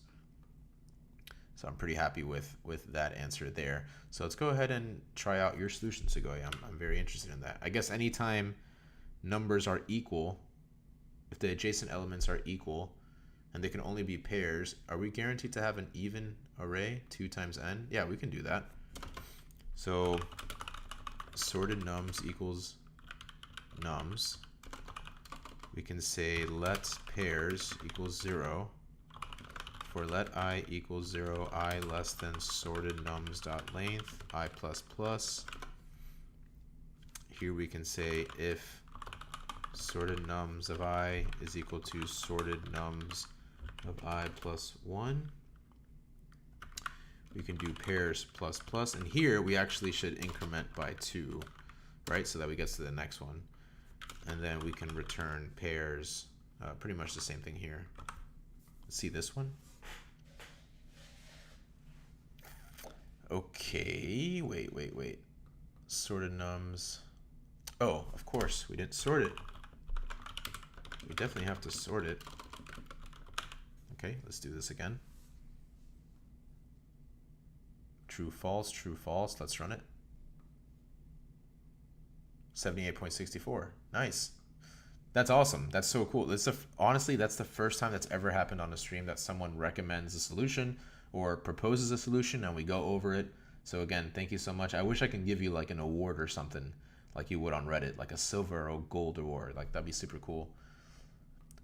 So I'm pretty happy with that answer there. So let's go ahead and try out your solution, Sugoi. I'm very interested in that. I guess anytime numbers are equal, if the adjacent elements are equal, and they can only be pairs, are we guaranteed to have an even array, 2 times n? Yeah, we can do that. So sorted nums equals nums. We can say let pairs equals 0. For let I equals 0, I less than sorted nums dot length, I plus plus. Here we can say if sorted nums of I is equal to sorted nums of I plus 1. We can do pairs plus plus, and here we actually should increment by 2, right? So that we get to the next one. And then we can return pairs, pretty much the same thing here. Let's see this one. Okay, wait. Sorted nums. Oh, of course, we didn't sort it. We definitely have to sort it. Okay, let's do this again. True, false, let's run it. 78.64. Nice. That's awesome. That's so cool. Honestly, that's the first time that's ever happened on a stream that someone recommends a solution or proposes a solution and we go over it. So again, thank you so much. I wish I can give you like an award or something like you would on Reddit, like a silver or gold award. Like that'd be super cool.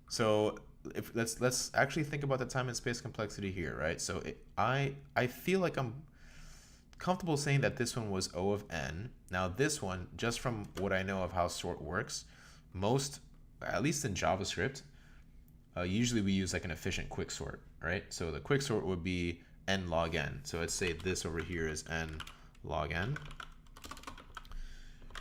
So if let's actually think about the time and space complexity here, right? So I feel like I'm comfortable saying that this one was O of n. Now this one, just from what I know of how sort works, most, at least in JavaScript, usually we use like an efficient quicksort, right? So the quicksort would be n log n. So let's say this over here is n log n,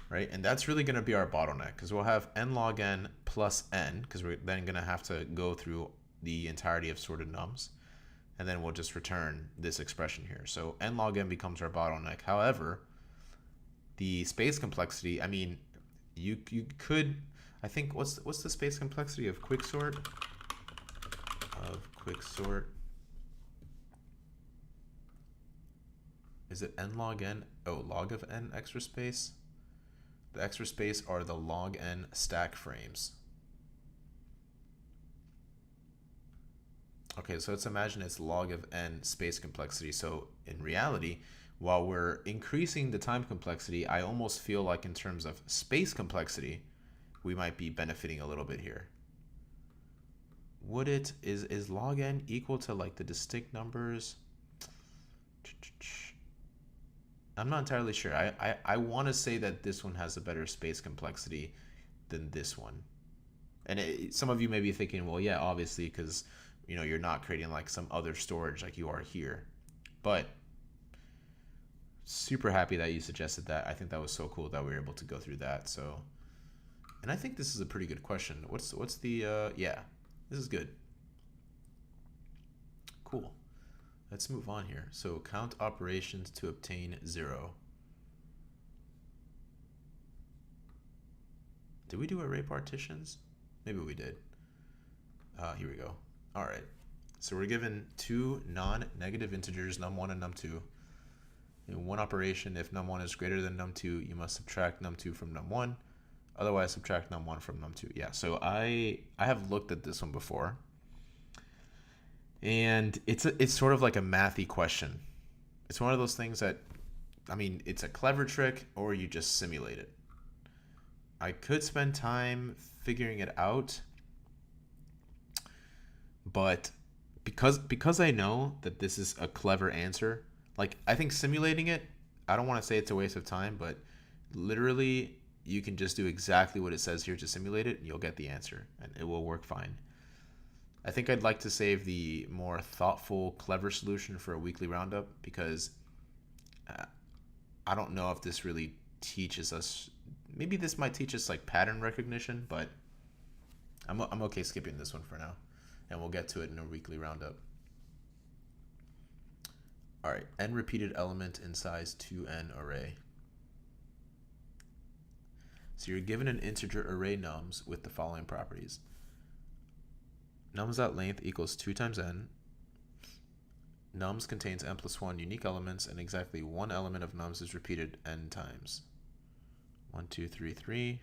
right? And that's really going to be our bottleneck, because we'll have n log n plus n, because we're then going to have to go through the entirety of sorted nums. And then we'll just return this expression here. So n log n becomes our bottleneck. However, the space complexity, I mean, you could, I think, what's the space complexity of quicksort? Is it n log n? Oh, log of n extra space. The extra space are the log n stack frames. Okay, so let's imagine it's log of n space complexity. So in reality, while we're increasing the time complexity, I almost feel like in terms of space complexity, we might be benefiting a little bit here. Would it, is log n equal to like the distinct numbers? I'm not entirely sure. I want to say that this one has a better space complexity than this one. And some of you may be thinking, well, yeah, obviously, because you know, you're not creating like some other storage like you are here. But super happy that you suggested that. I think that was so cool that we were able to go through that. So, and I think this is a pretty good question. What's the, yeah, this is good. Cool. Let's move on here. So count operations to obtain 0. Did we do array partitions? Maybe we did. Here we go. All right, so we're given two non-negative integers, num1 and num2. In one operation, if num1 is greater than num2, you must subtract num2 from num1. Otherwise, subtract num1 from num2. Yeah, so I have looked at this one before. And it's sort of like a mathy question. It's one of those things that, I mean, it's a clever trick or you just simulate it. I could spend time figuring it out, but because I know that this is a clever answer, like I think simulating it, I don't want to say it's a waste of time, but literally you can just do exactly what it says here to simulate it and you'll get the answer and it will work fine. I think I'd like to save the more thoughtful, clever solution for a weekly roundup, because I don't know if this really teaches us, maybe this might teach us like pattern recognition, but I'm okay skipping this one for now. And we'll get to it in a weekly roundup. All right, n repeated element in size 2n array. So you're given an integer array nums with the following properties. Nums.length equals 2 times n. Nums contains n plus 1 unique elements, and exactly one element of nums is repeated n times. 1, 2, 3, 3.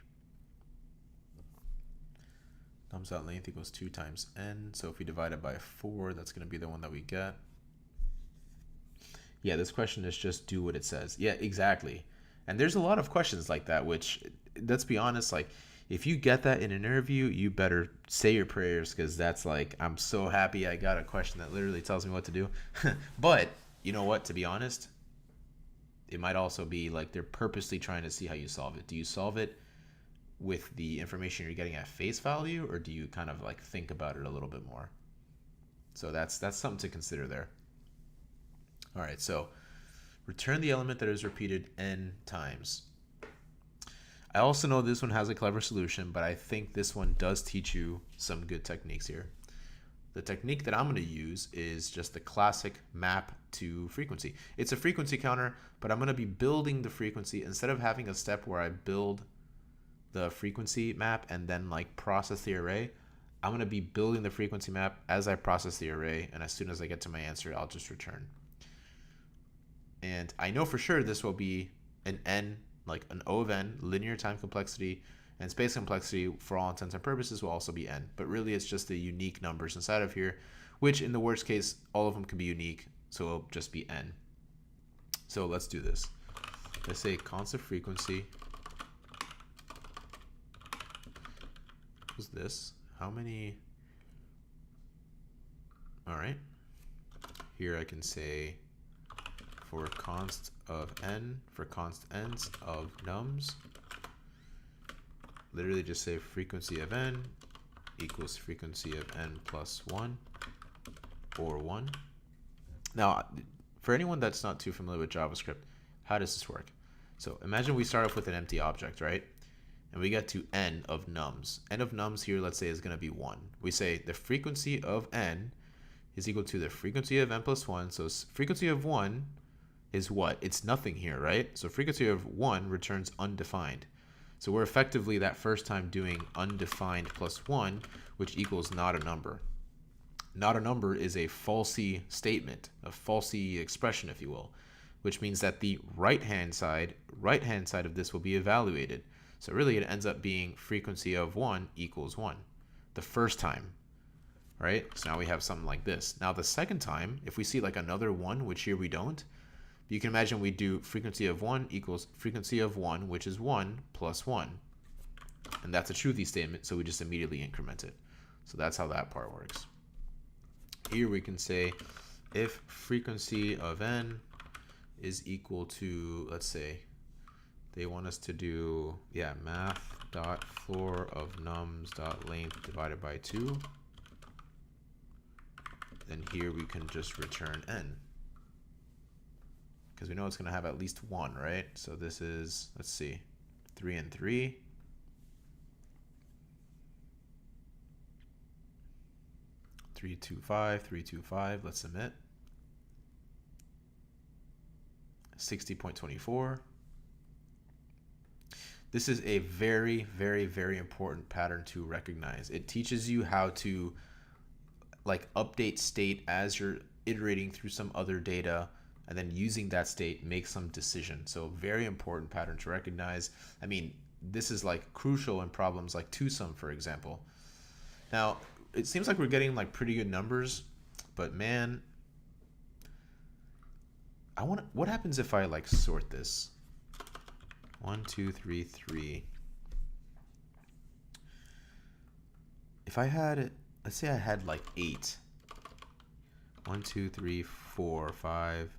Nums.length equals 2 times n. So if we divide it by 4, that's going to be the one that we get. Yeah, this question is just do what it says. Yeah, exactly. And there's a lot of questions like that, which, let's be honest, like if you get that in an interview, you better say your prayers, because that's like, I'm so happy I got a question that literally tells me what to do. But you know what, to be honest, it might also be like they're purposely trying to see how you solve it. Do you solve it with the information you're getting at face value, or do you kind of like think about it a little bit more? So that's something to consider there. All right, so return the element that is repeated n times. I also know this one has a clever solution, but I think this one does teach you some good techniques here. The technique that I'm going to use is just the classic map to frequency. It's a frequency counter, but I'm going to be building the frequency instead of having a step where I build the frequency map and then like process the array. I'm going to be building the frequency map as I process the array, and as soon as I get to my answer, I'll just return. And I know for sure this will be an n, like an O of n, linear time complexity, and space complexity for all intents and purposes will also be n. But really it's just the unique numbers inside of here, which in the worst case, all of them can be unique, so it'll just be n. So let's do this. Let's say constant frequency. What's this? How many All right. Here I can say for const of n, for const n's of nums, literally just say frequency of n equals frequency of n plus 1 or 1. Now, for anyone that's not too familiar with JavaScript, how does this work? So imagine we start off with an empty object, right? And we get to n of nums. N of nums here, let's say, is going to be 1. We say the frequency of n is equal to the frequency of n plus 1. So frequency of 1 is what? It's nothing here, right? So frequency of 1 returns undefined. So we're effectively that first time doing undefined plus 1, which equals not a number. Not a number is a falsy statement, a falsy expression, if you will, which means that the right-hand side of this will be evaluated. So really it ends up being frequency of 1 equals 1 the first time, right? So now we have something like this. Now the second time, if we see like another 1, which here we don't, you can imagine we do frequency of 1 equals frequency of 1, which is 1 plus 1. And that's a truthy statement, so we just immediately increment it. So that's how that part works. Here we can say if frequency of n is equal to, let's say, they want us to do, math.floor of nums.length divided by 2. Then here we can just return n, because we know it's going to have at least 1, right? So this is, let's see, 3 and 3. 325, 325, let's submit. 60.24. This is a very, very, very important pattern to recognize. It teaches you how to like update state as you're iterating through some other data, and then using that state make some decision. So very important pattern to recognize. I mean, this is like crucial in problems like two-sum, for example. Now, it seems like we're getting like pretty good numbers, but man, what happens if I like sort this? 1, 2, 3, 3. If I had, let's say I had like 8. 1, 2, 3, 4, 5.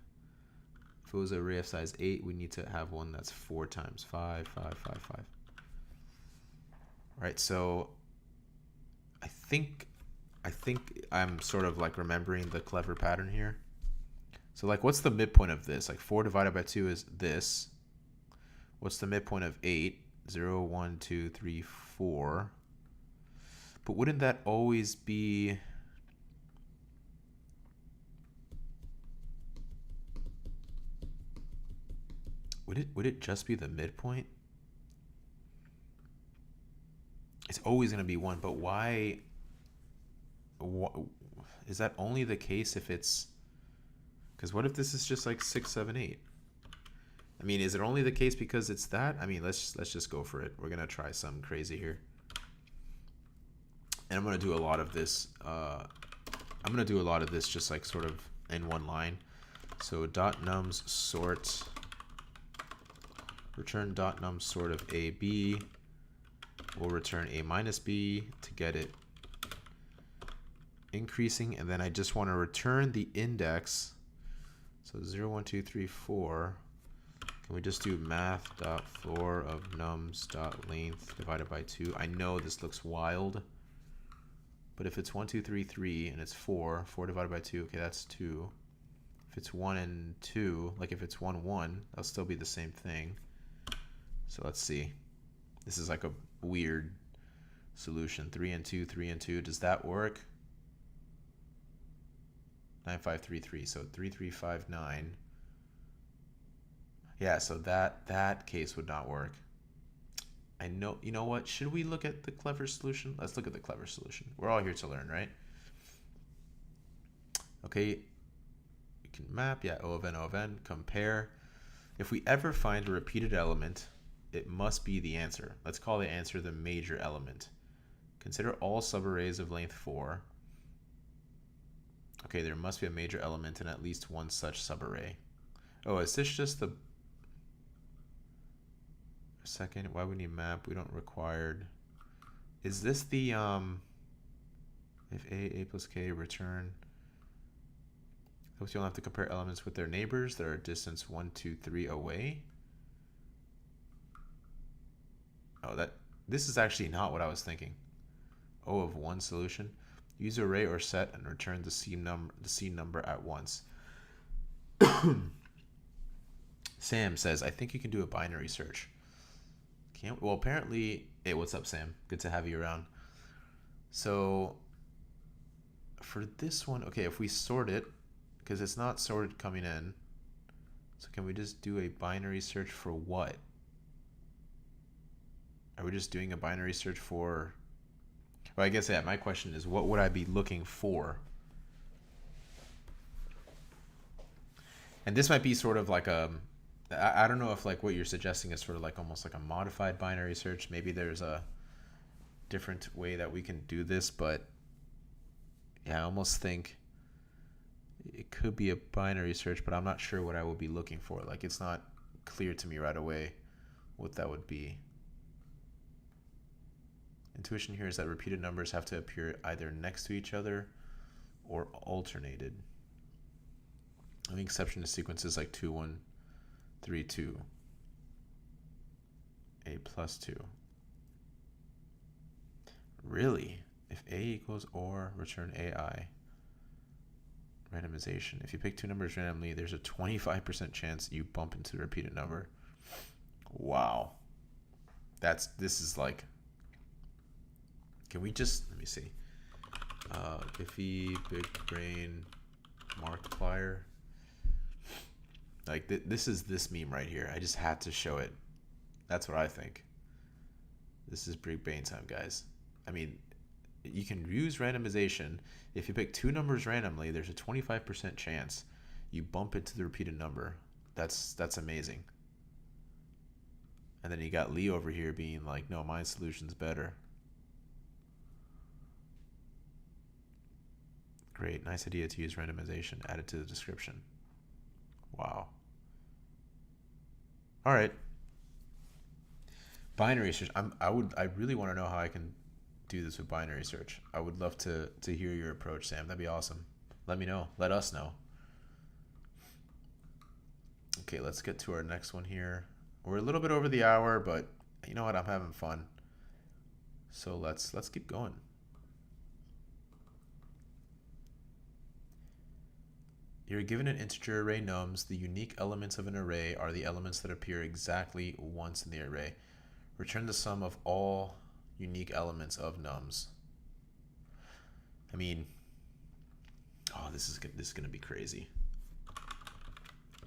If it was an array of size 8, we need to have one that's 4 times 5, 5, 5, 5. All right, so I think I'm sort of like remembering the clever pattern here. So like, what's the midpoint of this? Like 4 divided by 2 is this. What's the midpoint of 8? 0, 1, 2, 3, 4. But wouldn't that always be... Would it just be the midpoint? It's always going to be 1, but why? Is that only the case if it's... Because what if this is just like 6, 7, 8? I mean, is it only the case because it's that? I mean, let's just go for it. We're going to try something crazy here. And I'm going to do a lot of this. I'm going to do a lot of this just like sort of in one line. So .nums sort, return .nums sort of a, b. We'll return a minus b to get it increasing. And then I just want to return the index. So 0, 1, 2, 3, 4. Can we just do math.floor of nums.length divided by 2? I know this looks wild, but if it's 1, 2, 3, 3 and it's 4 divided by 2, okay, that's 2. If it's 1 and 2, like if it's 1, 1, that'll still be the same thing. So let's see. This is like a weird solution. 3 and 2, 3 and 2. Does that work? 9, 5, 3, 3. So 3, 3, 5, 9. Yeah, so that case would not work. I know, you know what? Should we look at the clever solution? Let's look at the clever solution. We're all here to learn, right? Okay, we can map, O of n, compare. If we ever find a repeated element, it must be the answer. Let's call the answer the major element. Consider all subarrays of length 4. Okay, there must be a major element in at least one such subarray. Oh, is this just the... Second, why would we need map? We don't required. Is this the if a plus k return Those you'll have to compare elements with their neighbors that are a distance 1, 2, 3 away. Oh, this is actually not what I was thinking. O of 1 solution. Use array or set and return the C number at once. Sam says, I think you can do a binary search. Well, apparently, hey, what's up, Sam? Good to have you around. So for this one, okay, if we sort it, because it's not sorted coming in, so can we just do a binary search for what? Are we just doing a binary search for, well, I guess, yeah, my question is, what would I be looking for? And this might be sort of like a, I don't know if like what you're suggesting is sort of like almost like a modified binary search. Maybe there's a different way that we can do this, but yeah, I almost think it could be a binary search, but I'm not sure what I would be looking for. Like, it's not clear to me right away what that would be. Intuition here is that repeated numbers have to appear either next to each other or alternated. The exception to sequences like 2, 1, 3, 2, a plus 2. Really? If a equals or, return ai. Randomization. If you pick two numbers randomly, there's a 25% chance you bump into the repeated number. Wow. This is like, can we just, let me see. Iffy, big brain, Markiplier. Like, this is this meme right here. I just had to show it. That's what I think. This is big brain time, guys. I mean, you can use randomization. If you pick two numbers randomly, there's a 25% chance you bump into the repeated number. That's amazing. And then you got Lee over here being like, no, my solution's better. Great, nice idea to use randomization. Add it to the description. Wow. All right. Binary search. I really want to know how I can do this with binary search. I would love to hear your approach, Sam. That'd be awesome. Let me know. Let us know. Okay, let's get to our next one here. We're a little bit over the hour, but you know what? I'm having fun. So let's keep going. You're given an integer array nums. The unique elements of an array are the elements that appear exactly once in the array. Return the sum of all unique elements of nums. I mean, oh, this is going to be crazy.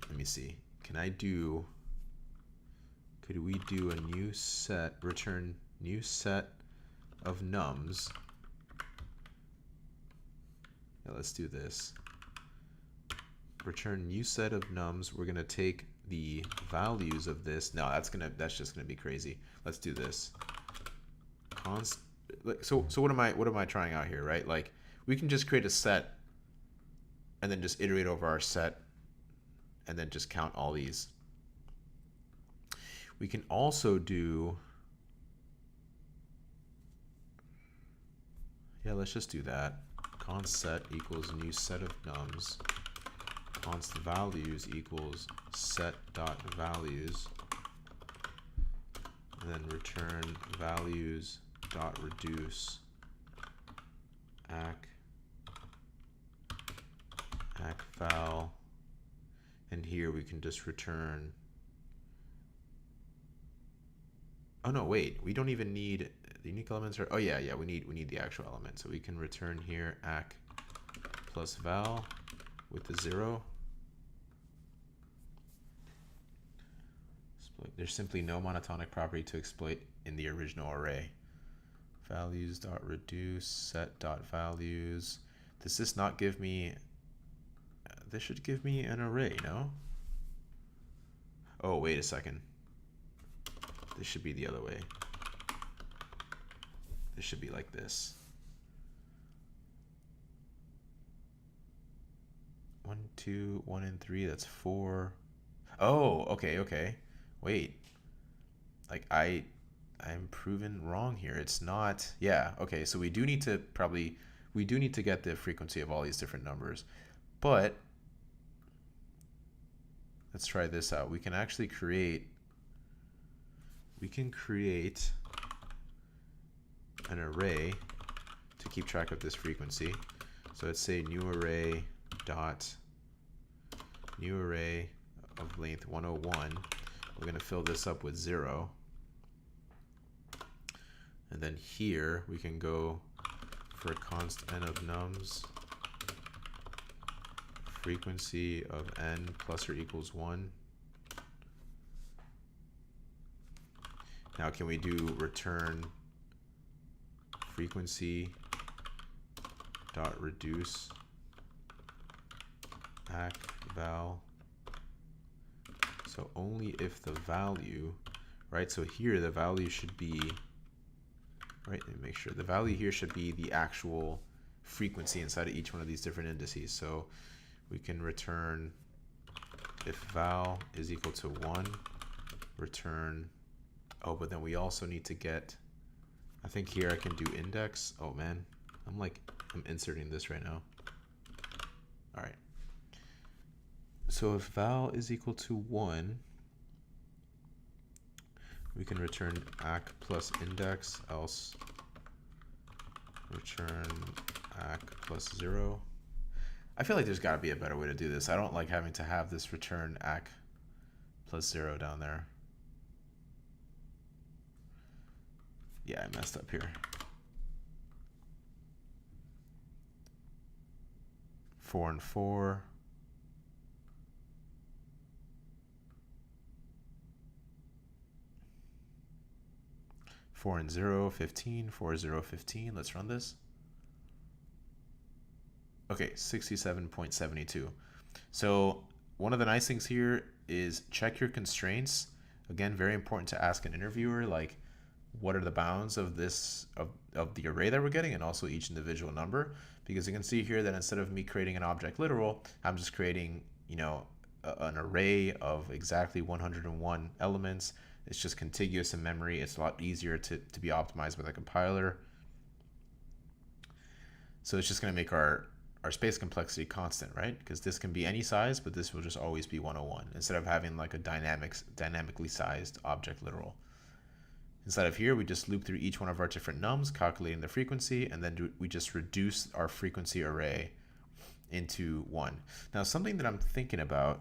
Let me see. Could we do a new set, return new set of nums? Yeah, let's do this. Return new set of nums. We're gonna take the values of this. No, that's just gonna be crazy. Let's do this. So what am I trying out here, right? Like, we can just create a set and then just iterate over our set and then just count all these. We can also do, yeah, let's just do that. Const set equals new set of nums. Const values equals set dot values, and then return values dot reduce ack val, and here we can just return, oh no, wait, we don't even need the unique elements, or oh yeah, we need the actual element, so we can return here ack plus val with the 0. There's simply no monotonic property to exploit in the original array. Values.reduce set.values. Does this not give me, this should give me an array, no? Oh, wait a second. This should be the other way. This should be like this. 1, 2, 1, and 3, that's 4. Oh, okay. Wait, like I'm proven wrong here. It's not, yeah, okay, so we do need to get the frequency of all these different numbers, but let's try this out. We can actually create an array to keep track of this frequency. So let's say new array of length 101. We're going to fill this up with 0. And then here we can go for const n of nums, frequency of n plus or equals 1. Now can we do return frequency dot reduce ack val? So only if the value, right? So here the value should be, right? Let me make sure the value here should be the actual frequency inside of each one of these different indices. So we can return if val is equal to 1, return, oh, but then we also need to get, I think here I can do index. Oh man, I'm inserting this right now. All right. So if val is equal to 1, we can return ack plus index, else return ack plus 0. I feel like there's got to be a better way to do this. I don't like having to have this return ack plus 0 down there. Yeah, I messed up here. 4 and 4. 4 and 0, 15, 4, 0, 15. Let's run this. Okay, 67.72. So one of the nice things here is check your constraints. Again, very important to ask an interviewer, like, what are the bounds of this, of the array that we're getting, and also each individual number, because you can see here that instead of me creating an object literal, I'm just creating, you know, an array of exactly 101 elements. It's just contiguous in memory. It's a lot easier to be optimized with a compiler. So it's just going to make our space complexity constant, right? Because this can be any size, but this will just always be 101 instead of having like a dynamically sized object literal. Inside of here, we just loop through each one of our different nums, calculating the frequency, and then we just reduce our frequency array into 1. Now, something that I'm thinking about,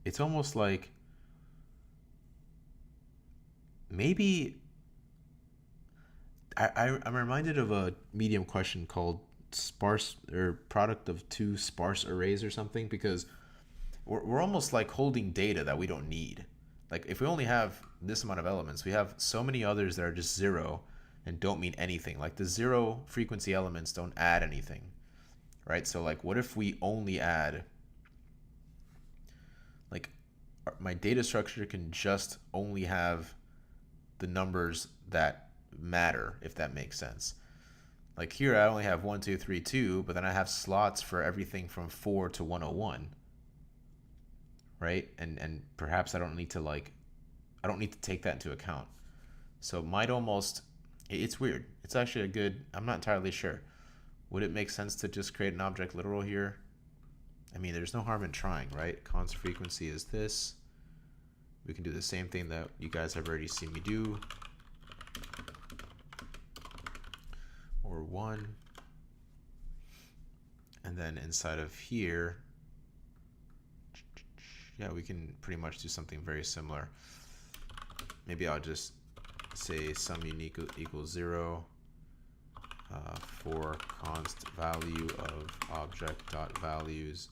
it's almost like maybe I'm reminded of a Medium question called sparse, or product of two sparse arrays or something, because we're almost like holding data that we don't need. Like if we only have this amount of elements, we have so many others that are just 0 and don't mean anything. Like the 0 frequency elements don't add anything, right? So like what if we only add, like my data structure can just only have the numbers that matter, if that makes sense. Like here I only have 1, 2, 3, 2, but then I have slots for everything from 4 to 101. Right? And perhaps I don't need to take that into account. So it might almost, it's weird. It's actually a good, I'm not entirely sure. Would it make sense to just create an object literal here? I mean, there's no harm in trying, right? Const frequency is this. We can do the same thing that you guys have already seen me do. Or 1. And then inside of here, yeah, we can pretty much do something very similar. Maybe I'll just say sum unique equals 0 for const value of object dot values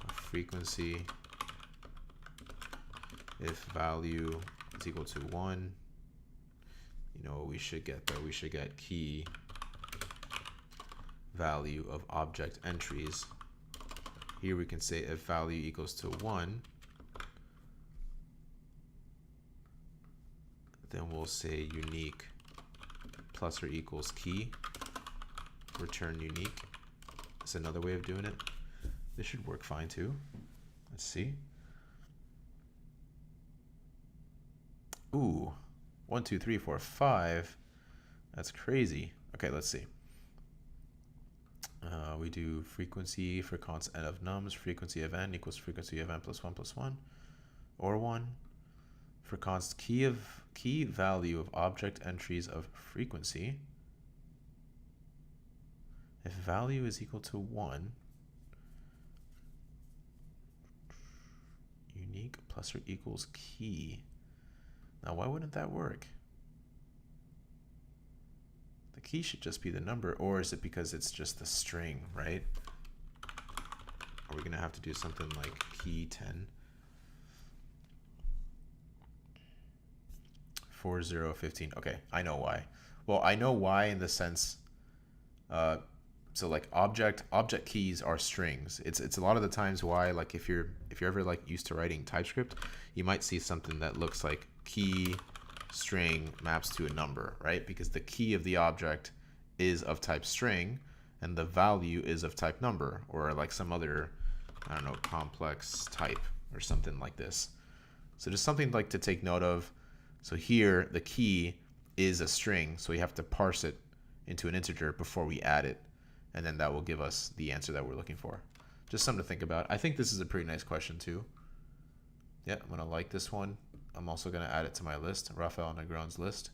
of frequency. If value is equal to 1, you know what we should get though? We should get key value of object entries. Here we can say if value equals to 1, then we'll say unique plus or equals key, return unique. That's another way of doing it. This should work fine too. Let's see. Ooh, 1, 2, 3, 4, 5. That's crazy. Okay, let's see. We do frequency for const n of nums, frequency of n equals frequency of n plus 1, or 1. For const key value of object entries of frequency, if value is equal to 1, unique plus or equals key. Now, why wouldn't that work? The key should just be the number, or is it because it's just the string, right? Are we going to have to do something like key 10? 4015. Okay, I know why. Well, I know why in the sense, so like object keys are strings. It's a lot of the times why, like if you're ever like used to writing TypeScript, you might see something that looks like key string maps to a number, right? Because the key of the object is of type string and the value is of type number, or like some other, I don't know, complex type or something like this. So just something like to take note of. So here the key is a string, so we have to parse it into an integer before we add it, and then that will give us the answer that we're looking for. Just something to think about. I think this is a pretty nice question too. Yeah, I'm gonna like this one. I'm also gonna add it to my list, Rafael Negron's list.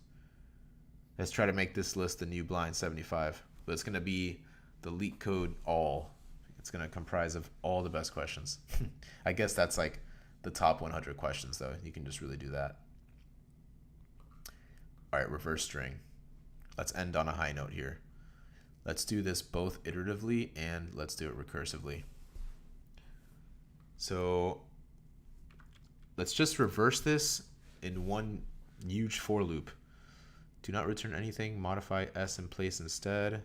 Let's try to make this list the new blind 75, but it's gonna be the LeetCode all. It's gonna comprise of all the best questions. I guess that's like the top 100 questions though. You can just really do that. All right, reverse string. Let's end on a high note here. Let's do this both iteratively and let's do it recursively. So let's just reverse this in one huge for loop. Do not return anything, modify s in place instead.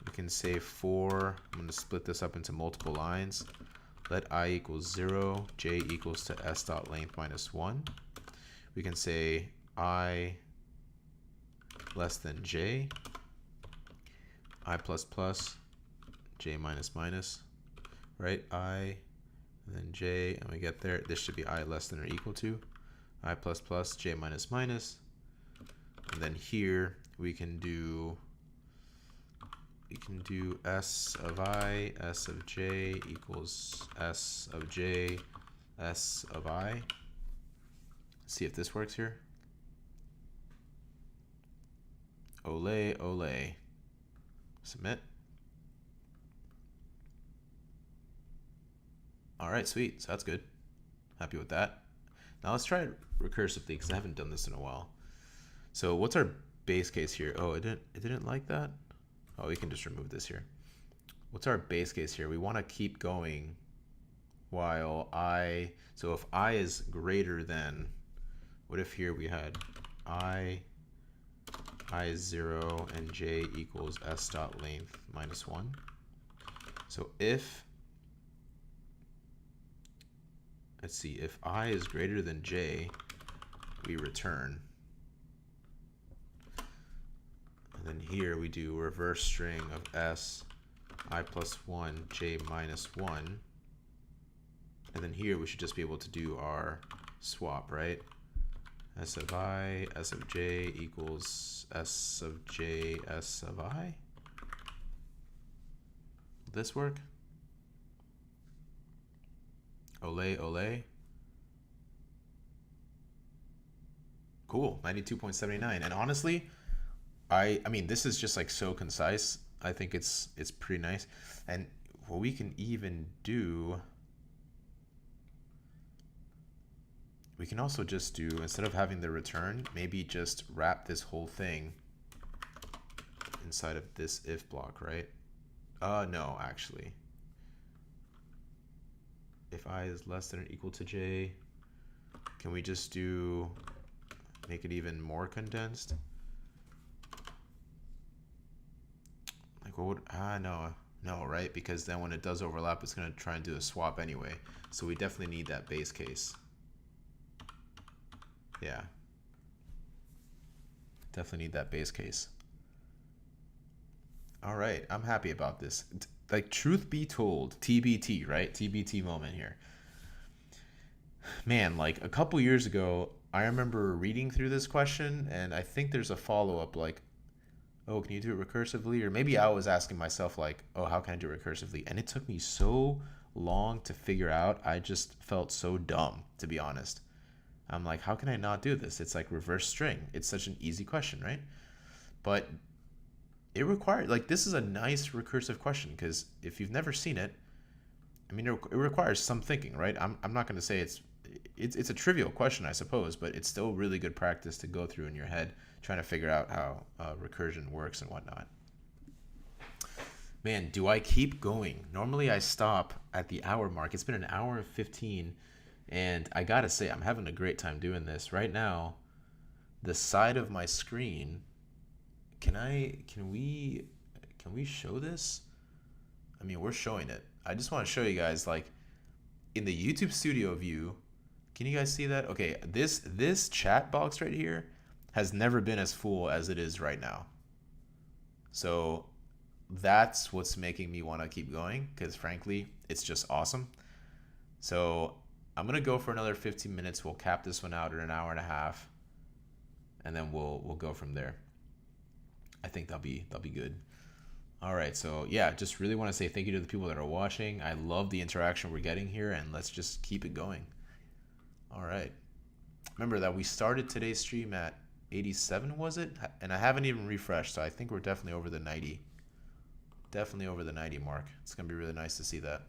We can say for, I'm going to split this up into multiple lines. Let I equals 0, j equals to s dot length minus 1. We can say I less than j, I plus plus, j minus minus, right? I, and then j, and we get there. This should be I less than or equal to, I plus plus, j minus minus. And then here we can do s of I, s of j equals s of j, s of I. Let's see if this works here. Ole, ole. Submit. All right, sweet. So that's good. Happy with that. Now let's try it recursively because I haven't done this in a while. So what's our base case here? Oh, it didn't like that. Oh, we can just remove this here. What's our base case here? We want to keep going while I, so if I is greater than, what if here we had I is 0 and j equals s dot length minus 1. So if, let's see, if I is greater than j, we return. And then here we do reverse string of s, I plus 1, j minus 1. And then here we should just be able to do our swap, right? S of I, S of j equals S of j, S of I. Will this work? Ole, ole. Cool, 92.79. And honestly, I mean, this is just like so concise. I think it's pretty nice. And what we can even do, we can also just do, instead of having the return, maybe just wrap this whole thing inside of this if block, right? No, actually. If I is less than or equal to j, can we just do, make it even more condensed? Like what would, no, right? Because then when it does overlap, it's gonna try and do a swap anyway. So we definitely need that base case. Yeah. Definitely need that base case. All right, I'm happy about this. Like, truth be told, TBT, right? TBT moment here. Man, like a couple years ago, I remember reading through this question, and I think there's a follow-up, like, oh, can you do it recursively? Or maybe I was asking myself like, oh, how can I do it recursively? And it took me so long to figure out. I just felt so dumb, to be honest. I'm like, how can I not do this? It's like reverse string. It's such an easy question, right? But it required, like, this is a nice recursive question because if you've never seen it, I mean, it requires some thinking, right? I'm not going to say it's a trivial question, I suppose, but it's still really good practice to go through in your head trying to figure out how recursion works and whatnot. Man, do I keep going? Normally I stop at the hour mark. It's been an hour and 15, and I gotta say, I'm having a great time doing this. Right now, the side of my screen, can we show this? I mean, we're showing it. I just want to show you guys, like, in the YouTube studio view, can you guys see that? Okay, this chat box right here has never been as full as it is right now. So that's what's making me want to keep going, because frankly, it's just awesome. So I'm gonna go for another 15 minutes. We'll cap this one out at an hour and a half, and then we'll go from there. I think that'll be good. All right, so yeah, just really want to say thank you to the people that are watching. I love the interaction we're getting here, and let's just keep it going. All right. Remember that we started today's stream at 87, was it? And I haven't even refreshed, so I think we're definitely over the 90. Definitely over the 90 mark. It's going to be really nice to see that.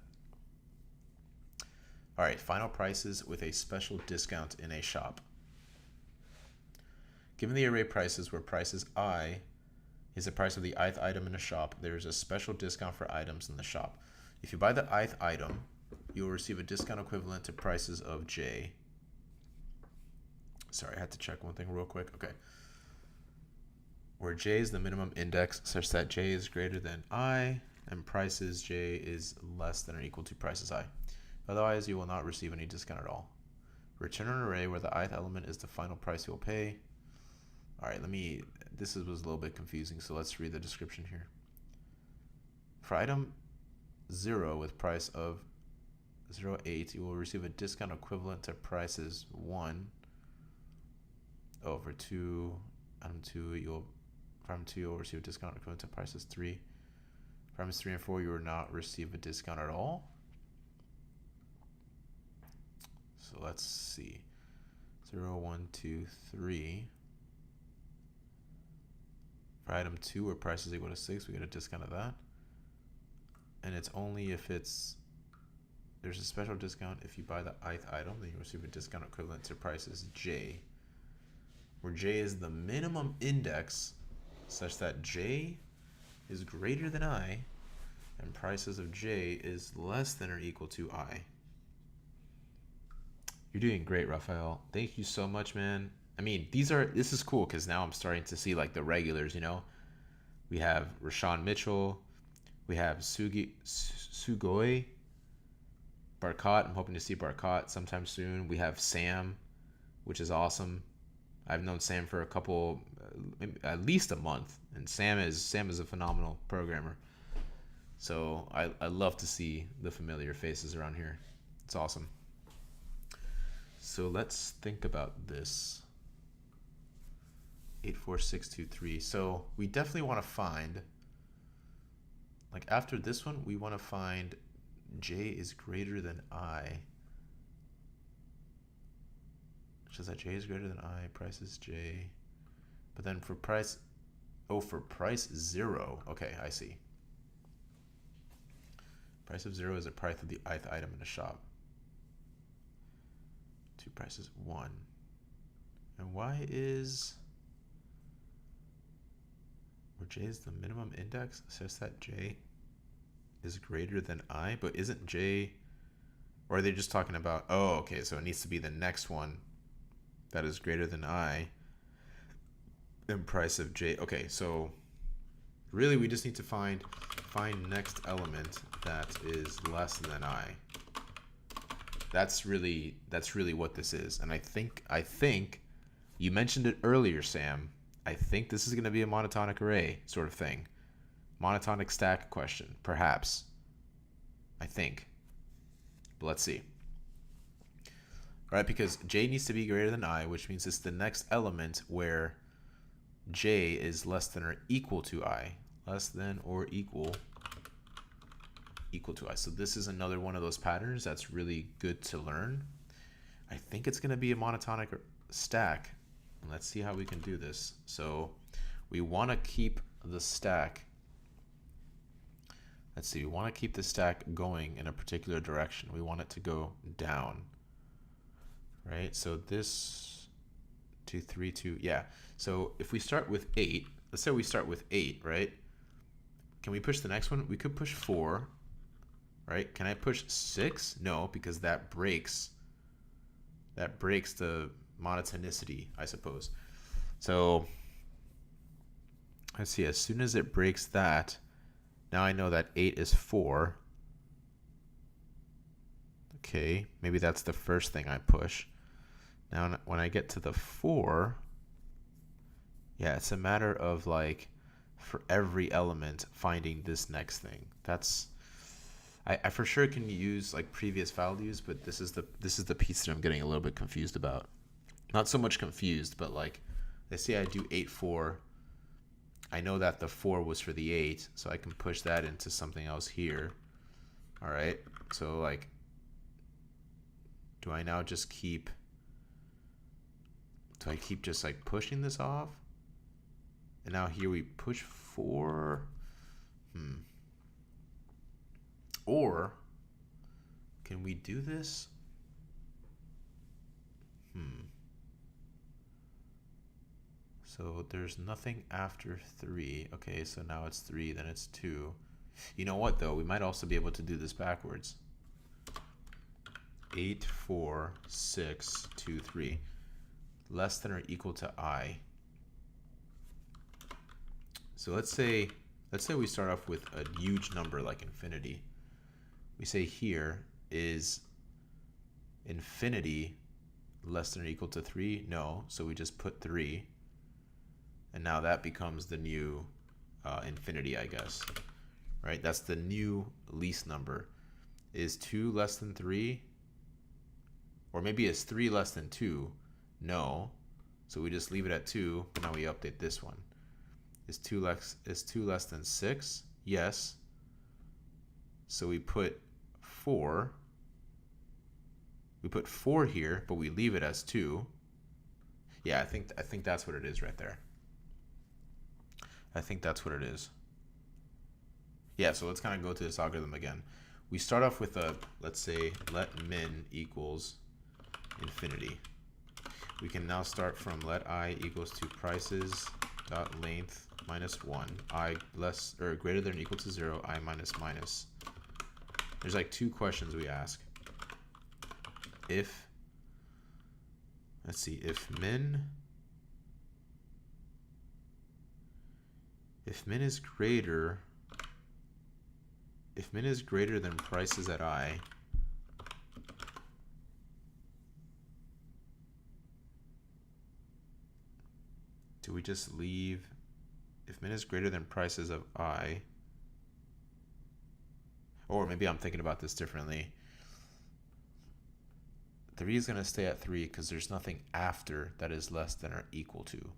All right, final prices with a special discount in a shop. Given the array prices where prices I is the price of the ith item in a shop, there is a special discount for items in the shop. If you buy the ith item, you will receive a discount equivalent to prices of j. Sorry, I had to check one thing real quick. Okay. Where j is the minimum index such that j is greater than I and prices j is less than or equal to prices I. Otherwise, you will not receive any discount at all. Return an array where the ith element is the final price you will pay. All right, this was a little bit confusing, so let's read the description here. For item 0 with price of 0.8, you will receive a discount equivalent to prices 1. Oh, for 2, item 2, you'll receive a discount equivalent to prices 3. For items 3 and 4, you will not receive a discount at all. So let's see. 0, 1, 2, 3. For item 2, where price is equal to 6, we get a discount of that. And it's only if there's a special discount if you buy the ith item, then you receive a discount equivalent to prices j, where j is the minimum index such that j is greater than I and prices of j is less than or equal to I. You're doing great, Raphael. Thank you so much, man. I mean, this is cool because now I'm starting to see like the regulars, you know. We have Rashawn Mitchell, we have Sugoi, Barkat. I'm hoping to see Barkat sometime soon. We have Sam, which is awesome. I've known Sam for at least a month, and Sam is a phenomenal programmer. So I love to see the familiar faces around here. It's awesome. So let's think about this. 84623. So we definitely want to find, like after this one, we want to find j is greater than I. Which is that j is greater than I, price is j. But then for price 0, okay, I see. Price of 0 is the price of the ith item in the shop. 2 prices 1. And y is where j is the minimum index such that j is greater than I, but isn't j, or are they just talking about, oh, okay, so it needs to be the next one that is greater than I and price of j. Okay, so really we just need to find next element that is less than I. That's really what this is. And I think you mentioned it earlier, Sam. I think this is going to be a monotonic array sort of thing. Monotonic stack question, perhaps. I think. But let's see. All right, because j needs to be greater than I, which means it's the next element where j is less than or equal to I. Less than or equal to I. So this is another one of those patterns that's really good to learn. I think it's going to be a monotonic stack. Let's see how we can do this. So we want to keep the stack. Let's see, we want to keep the stack going in a particular direction. We want it to go down, right? So this 2, 3, 2, yeah. So if we start with 8, let's say we start with 8, right? Can we push the next one? We could push 4, right? Can I push 6? No, because that breaks the monotonicity, I suppose. So let's see, as soon as it breaks that, now I know that 8 is 4. Okay, maybe that's the first thing I push. Now when I get to the 4, yeah, it's a matter of like for every element finding this next thing. That's I for sure can use like previous values, but this is the piece that I'm getting a little bit confused about. Not so much confused, but like let's say I do 8, 4. I know that the 4 was for the 8, so I can push that into something else here. All right, so like, do I now just keep, do I keep just like pushing this off? And now here we push 4. Or can we do this? So there's nothing after 3. Okay, so now it's 3, then it's 2. You know what though? We might also be able to do this backwards. 8, 4, 6, 2, 3. Less than or equal to I. So let's say we start off with a huge number like infinity. We say here is infinity less than or equal to 3? No, so we just put 3. And now that becomes the new infinity, I guess. Right? That's the new least number. Is 2 less than 3? Or maybe is 3 less than 2? No. So we just leave it at 2. But now we update this one. Is 2 less than 6? Yes. So we put 4. We put 4 here, but we leave it as 2. Yeah, I think that's what it is right there. I think that's what it is. Yeah, so let's kind of go to this algorithm again. We start off with a, let's say, let min equals infinity. We can now start from let I equals to prices dot length minus 1, I less or greater than or equal to 0, I minus minus. There's like 2 questions we ask. If, let's see, if min is greater than prices at I, do we just leave, if min is greater than prices of I, or maybe I'm thinking about this differently. 3 is going to stay at 3 because there's nothing after that is less than or equal to.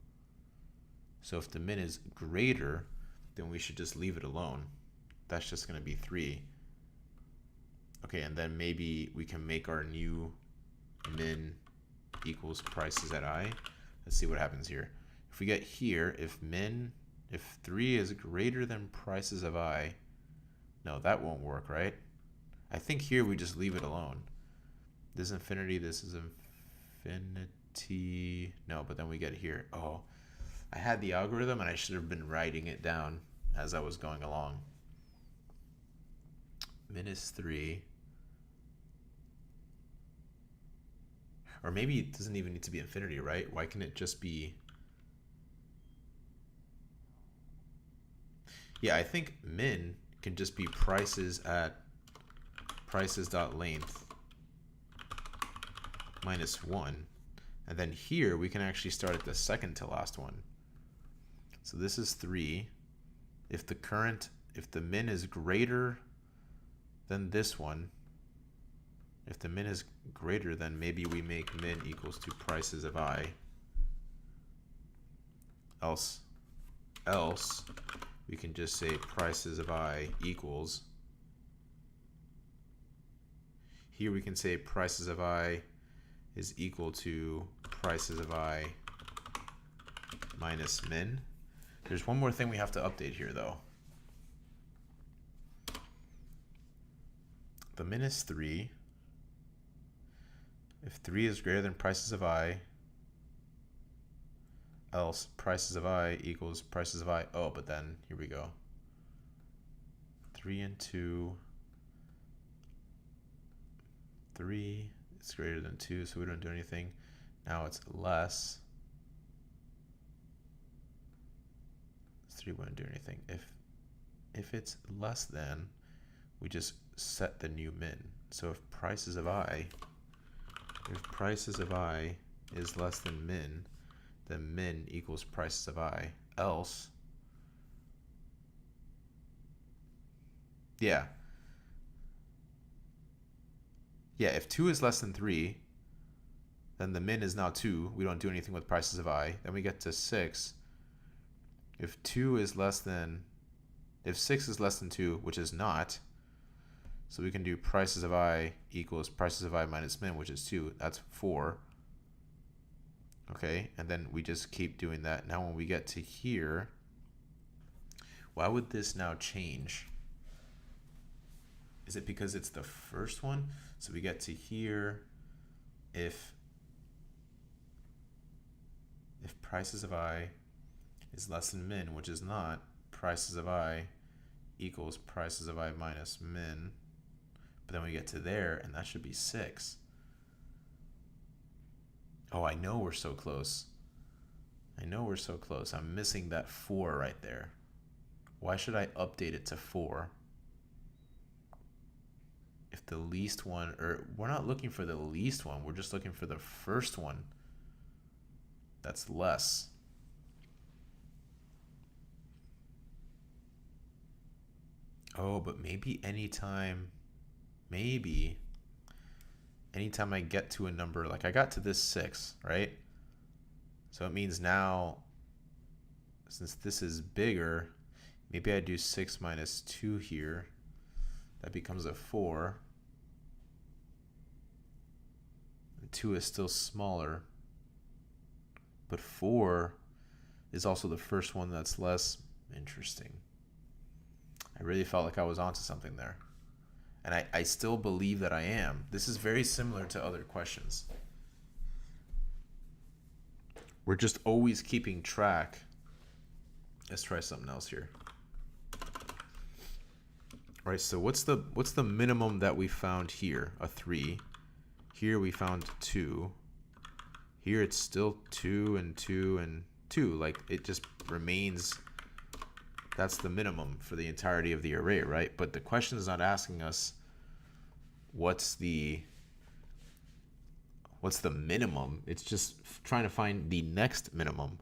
So if the min is greater, then we should just leave it alone. That's just going to be 3. Okay, and then maybe we can make our new min equals prices at I. Let's see what happens here. If we get here, if 3 is greater than prices of I, no, that won't work, right? I think here we just leave it alone. This is infinity, this is infinity. No, but then we get here. Oh, I had the algorithm and I should have been writing it down as I was going along. Min is 3. Or maybe it doesn't even need to be infinity, right? Why can it just be... Yeah, I think min can just be prices at prices.length minus 1. And then here we can actually start at the second to last one. So this is 3. If the min is greater than this one, if the min is greater, then maybe we make min equals to prices of I. else we can just say prices of I equals. Here we can say prices of I is equal to prices of I minus min. There's one more thing we have to update here though. The min is 3. If 3 is greater than prices of I, else prices of I equals prices of I. Oh, but then here we go. 3 and 2. 3 is greater than 2, so we don't do anything. Now it's less. 3 wouldn't do anything. If it's less than, we just set the new min. So if prices of I is less than min, then min equals prices of I. Else, yeah, if 2 is less than 3, then the min is now 2. We don't do anything with prices of I. Then we get to 6. If 6 is less than 2, which is not, so we can do prices of I equals prices of I minus min, which is 2. That's 4. Okay, and then we just keep doing that. Now when we get to here, why would this now change? Is it because it's the first one? So we get to here, if prices of I is less than min, which is not, prices of I equals prices of I minus min. But then we get to there, and that should be 6. Oh, I know we're so close. I'm missing that 4 right there. Why should I update it to 4? If the least one, or we're not looking for the least one, we're just looking for the first one that's less. Oh, but maybe anytime I get to a number, like I got to this 6, right? So it means now, since this is bigger, maybe I do 6 minus 2 here. That becomes a 4. And 2 is still smaller. But 4 is also the first one that's less. Interesting. I really felt like I was onto something there. And I still believe that I am. This is very similar to other questions. We're just always keeping track. Let's try something else here. All right, so what's the minimum that we found here? A 3. Here we found 2. Here it's still 2 and 2 and 2. Like it just remains. That's the minimum for the entirety of the array, right? But the question is not asking us what's the minimum. It's just trying to find the next minimum.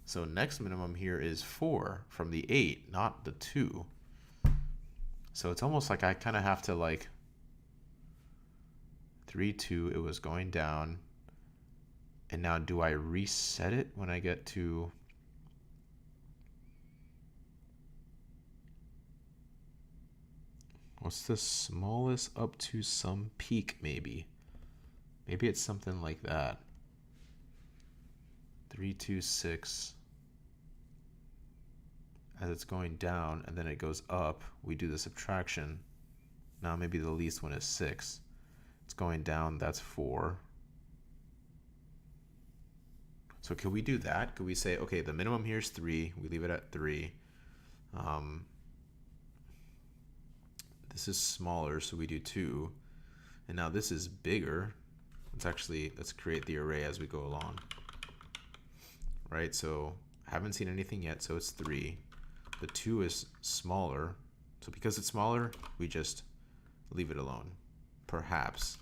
So next minimum here is 4 from the 8, not the 2. So it's almost like I kind of have to like 3, 2, it was going down. And now do I reset it when I get to what's the smallest up to some peak maybe? Maybe it's something like that. 3, 2, 6. As it's going down and then it goes up, we do the subtraction. Now maybe the least one is 6. It's going down, that's 4. So can we do that? Could we say, okay, the minimum here is 3. We leave it at 3. This is smaller, so we do 2. And now this is bigger. Let's create the array as we go along. Right, so I haven't seen anything yet, so it's 3. The 2 is smaller. So because it's smaller, we just leave it alone. Perhaps.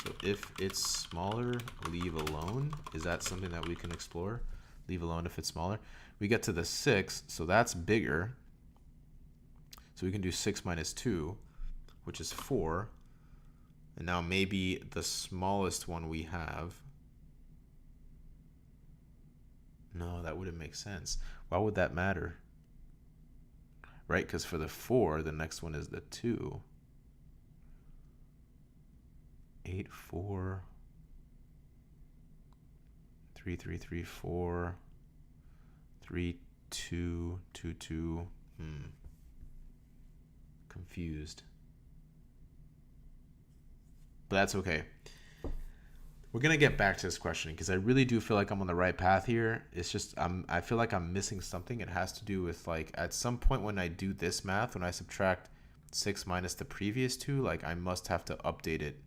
So if it's smaller, leave alone. Is that something that we can explore? Leave alone if it's smaller. We get to the 6, so that's bigger. So we can do 6 minus 2, which is 4. And now maybe the smallest one we have No, that wouldn't make sense. Why would that matter? Right, because for the 4, the next one is the 2. 8, 4, 3, 3, 3, 4, 3, 2, 2, 2. Confused. But that's okay. We're gonna get back to this question because I really do feel like I'm on the right path here. It's just I feel like I'm missing something. It has to do with like at some point when I do this math, when I subtract 6 minus the previous 2, like I must have to update it.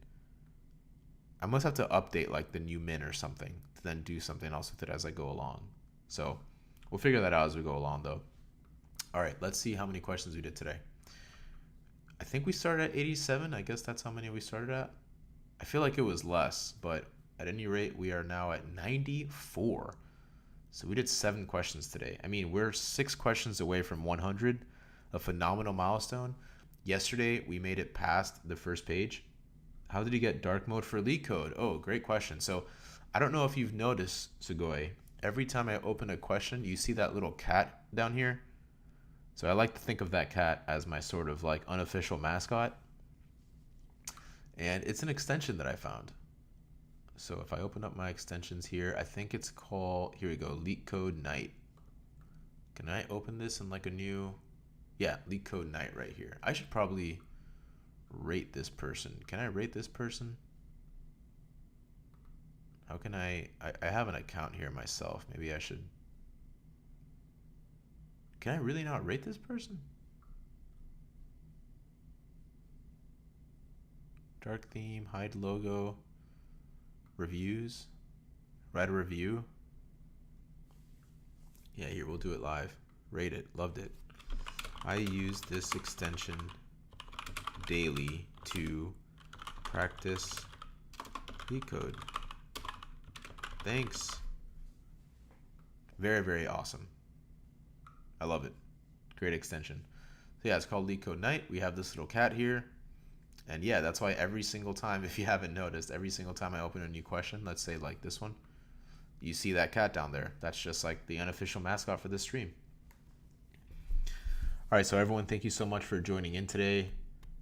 I must have to update like the new min or something to then do something else with it as I go along. So we'll figure that out as we go along though. All right, let's see how many questions we did today. I think we started at 87. I guess that's how many we started at. I feel like it was less, but at any rate, we are now at 94. So we did 7 questions today. I mean, we're 6 questions away from 100, a phenomenal milestone. Yesterday, we made it past the first page. How did you get dark mode for LeetCode? Oh, great question. So I don't know if you've noticed, Sugoi, every time I open a question, you see that little cat down here? So I like to think of that cat as my sort of like unofficial mascot. And it's an extension that I found. So if I open up my extensions here, I think it's called, here we go, LeetCode Night. Can I open this in like a new, yeah, LeetCode Night right here. I should probably rate this person. Can I rate this person? How can I have an account here myself. Maybe I should. Can I really not rate this person? Dark theme, hide logo, reviews, write a review. Yeah, here, we'll do it live. Rate it, loved it. I use this extension daily to practice LeetCode. Thanks. Very, very awesome. I love it. Great extension. So yeah, it's called LeetCode Night. We have this little cat here. And yeah, that's why every single time, if you haven't noticed, every single time I open a new question, let's say like this one, you see that cat down there. That's just like the unofficial mascot for this stream. All right, so everyone, thank you so much for joining in today.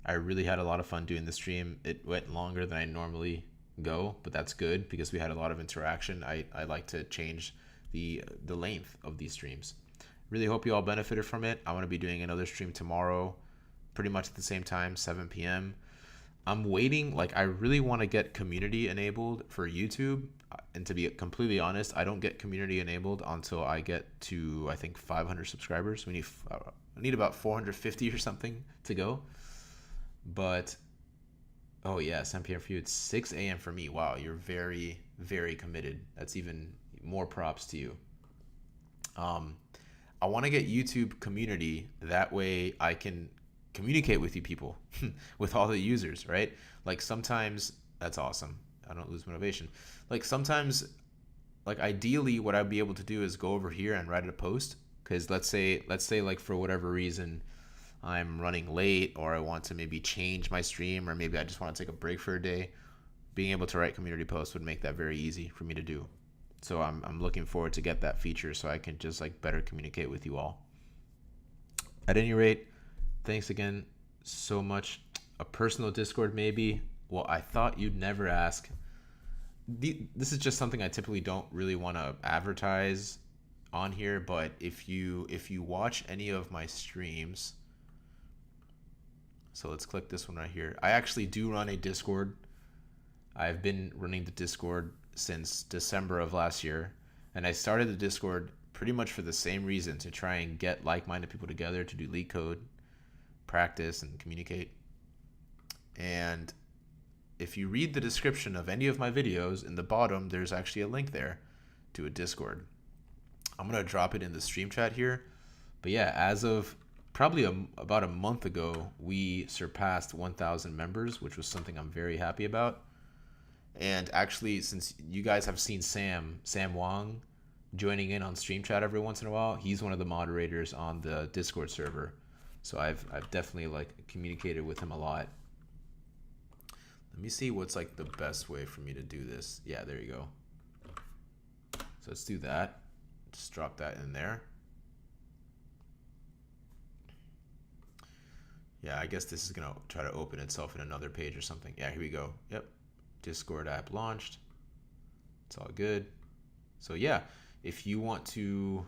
I really had a lot of fun doing the stream. It went longer than I normally go, but that's good because we had a lot of interaction. I like to change the length of these streams. Really hope you all benefited from it. I'm going to be doing another stream tomorrow, pretty much at the same time, 7 p.m. I'm waiting, like I really want to get community enabled for YouTube. And to be completely honest, I don't get community enabled until I get to, I think, 500 subscribers. I need about 450 or something to go. But, oh yeah, 7 p.m. for you. It's 6 a.m. for me. Wow, you're very, very committed. That's even more props to you. I want to get YouTube community. That way I can communicate with you people, with all the users, right? Like sometimes, that's awesome. I don't lose motivation. Like sometimes, like ideally what I'd be able to do is go over here and write a post. Because let's say like for whatever reason, I'm running late or I want to maybe change my stream or maybe I just want to take a break for a day. Being able to write community posts would make that very easy for me to do. So I'm looking forward to get that feature so I can just like better communicate with you all. At any rate, thanks again so much. A personal Discord maybe? Well, I thought you'd never ask. This is just something I typically don't really want to advertise on here, but if you watch any of my streams, so let's click this one right here. I actually do run a Discord. I've been running the Discord since December of last year, and I started the Discord pretty much for the same reason, to try and get like-minded people together to do LeetCode, practice, and communicate. And if you read the description of any of my videos, in the bottom there's actually a link there to a Discord. I'm gonna drop it in the stream chat here. But yeah, as of probably about a month ago, we surpassed 1,000 members, which was something I'm very happy about. And actually, since you guys have seen Sam Wong joining in on stream chat every once in a while, he's one of the moderators on the Discord server. So I've definitely like communicated with him a lot. Let me see what's like the best way for me to do this. Yeah, there you go. So let's do that. just drop that in there. Yeah, I guess this is gonna try to open itself in another page or something. Yeah, here we go. Yep, Discord app launched. It's all good. So yeah, if you want to,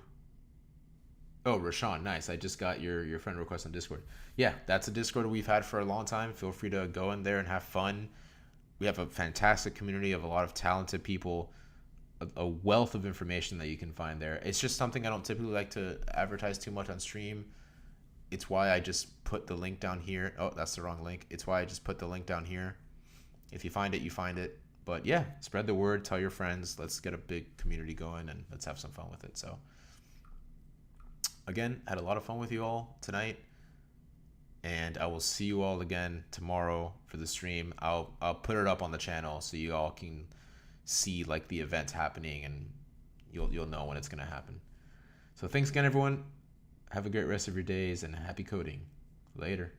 oh, Rashawn, nice. I just got your friend request on Discord. Yeah, that's a Discord we've had for a long time. Feel free to go in there and have fun. We have a fantastic community of a lot of talented people, a wealth of information that you can find there. It's just something I don't typically like to advertise too much on stream. It's why I just put the link down here. Oh, that's the wrong link. It's why I just put the link down here. If you find it, you find it. But yeah, spread the word, tell your friends. Let's get a big community going and let's have some fun with it. So again, had a lot of fun with you all tonight. And I will see you all again tomorrow for the stream. I'll put it up on the channel so you all can see like the event happening and you'll know when it's gonna happen. So thanks again, everyone. Have a great rest of your days and happy coding. Later.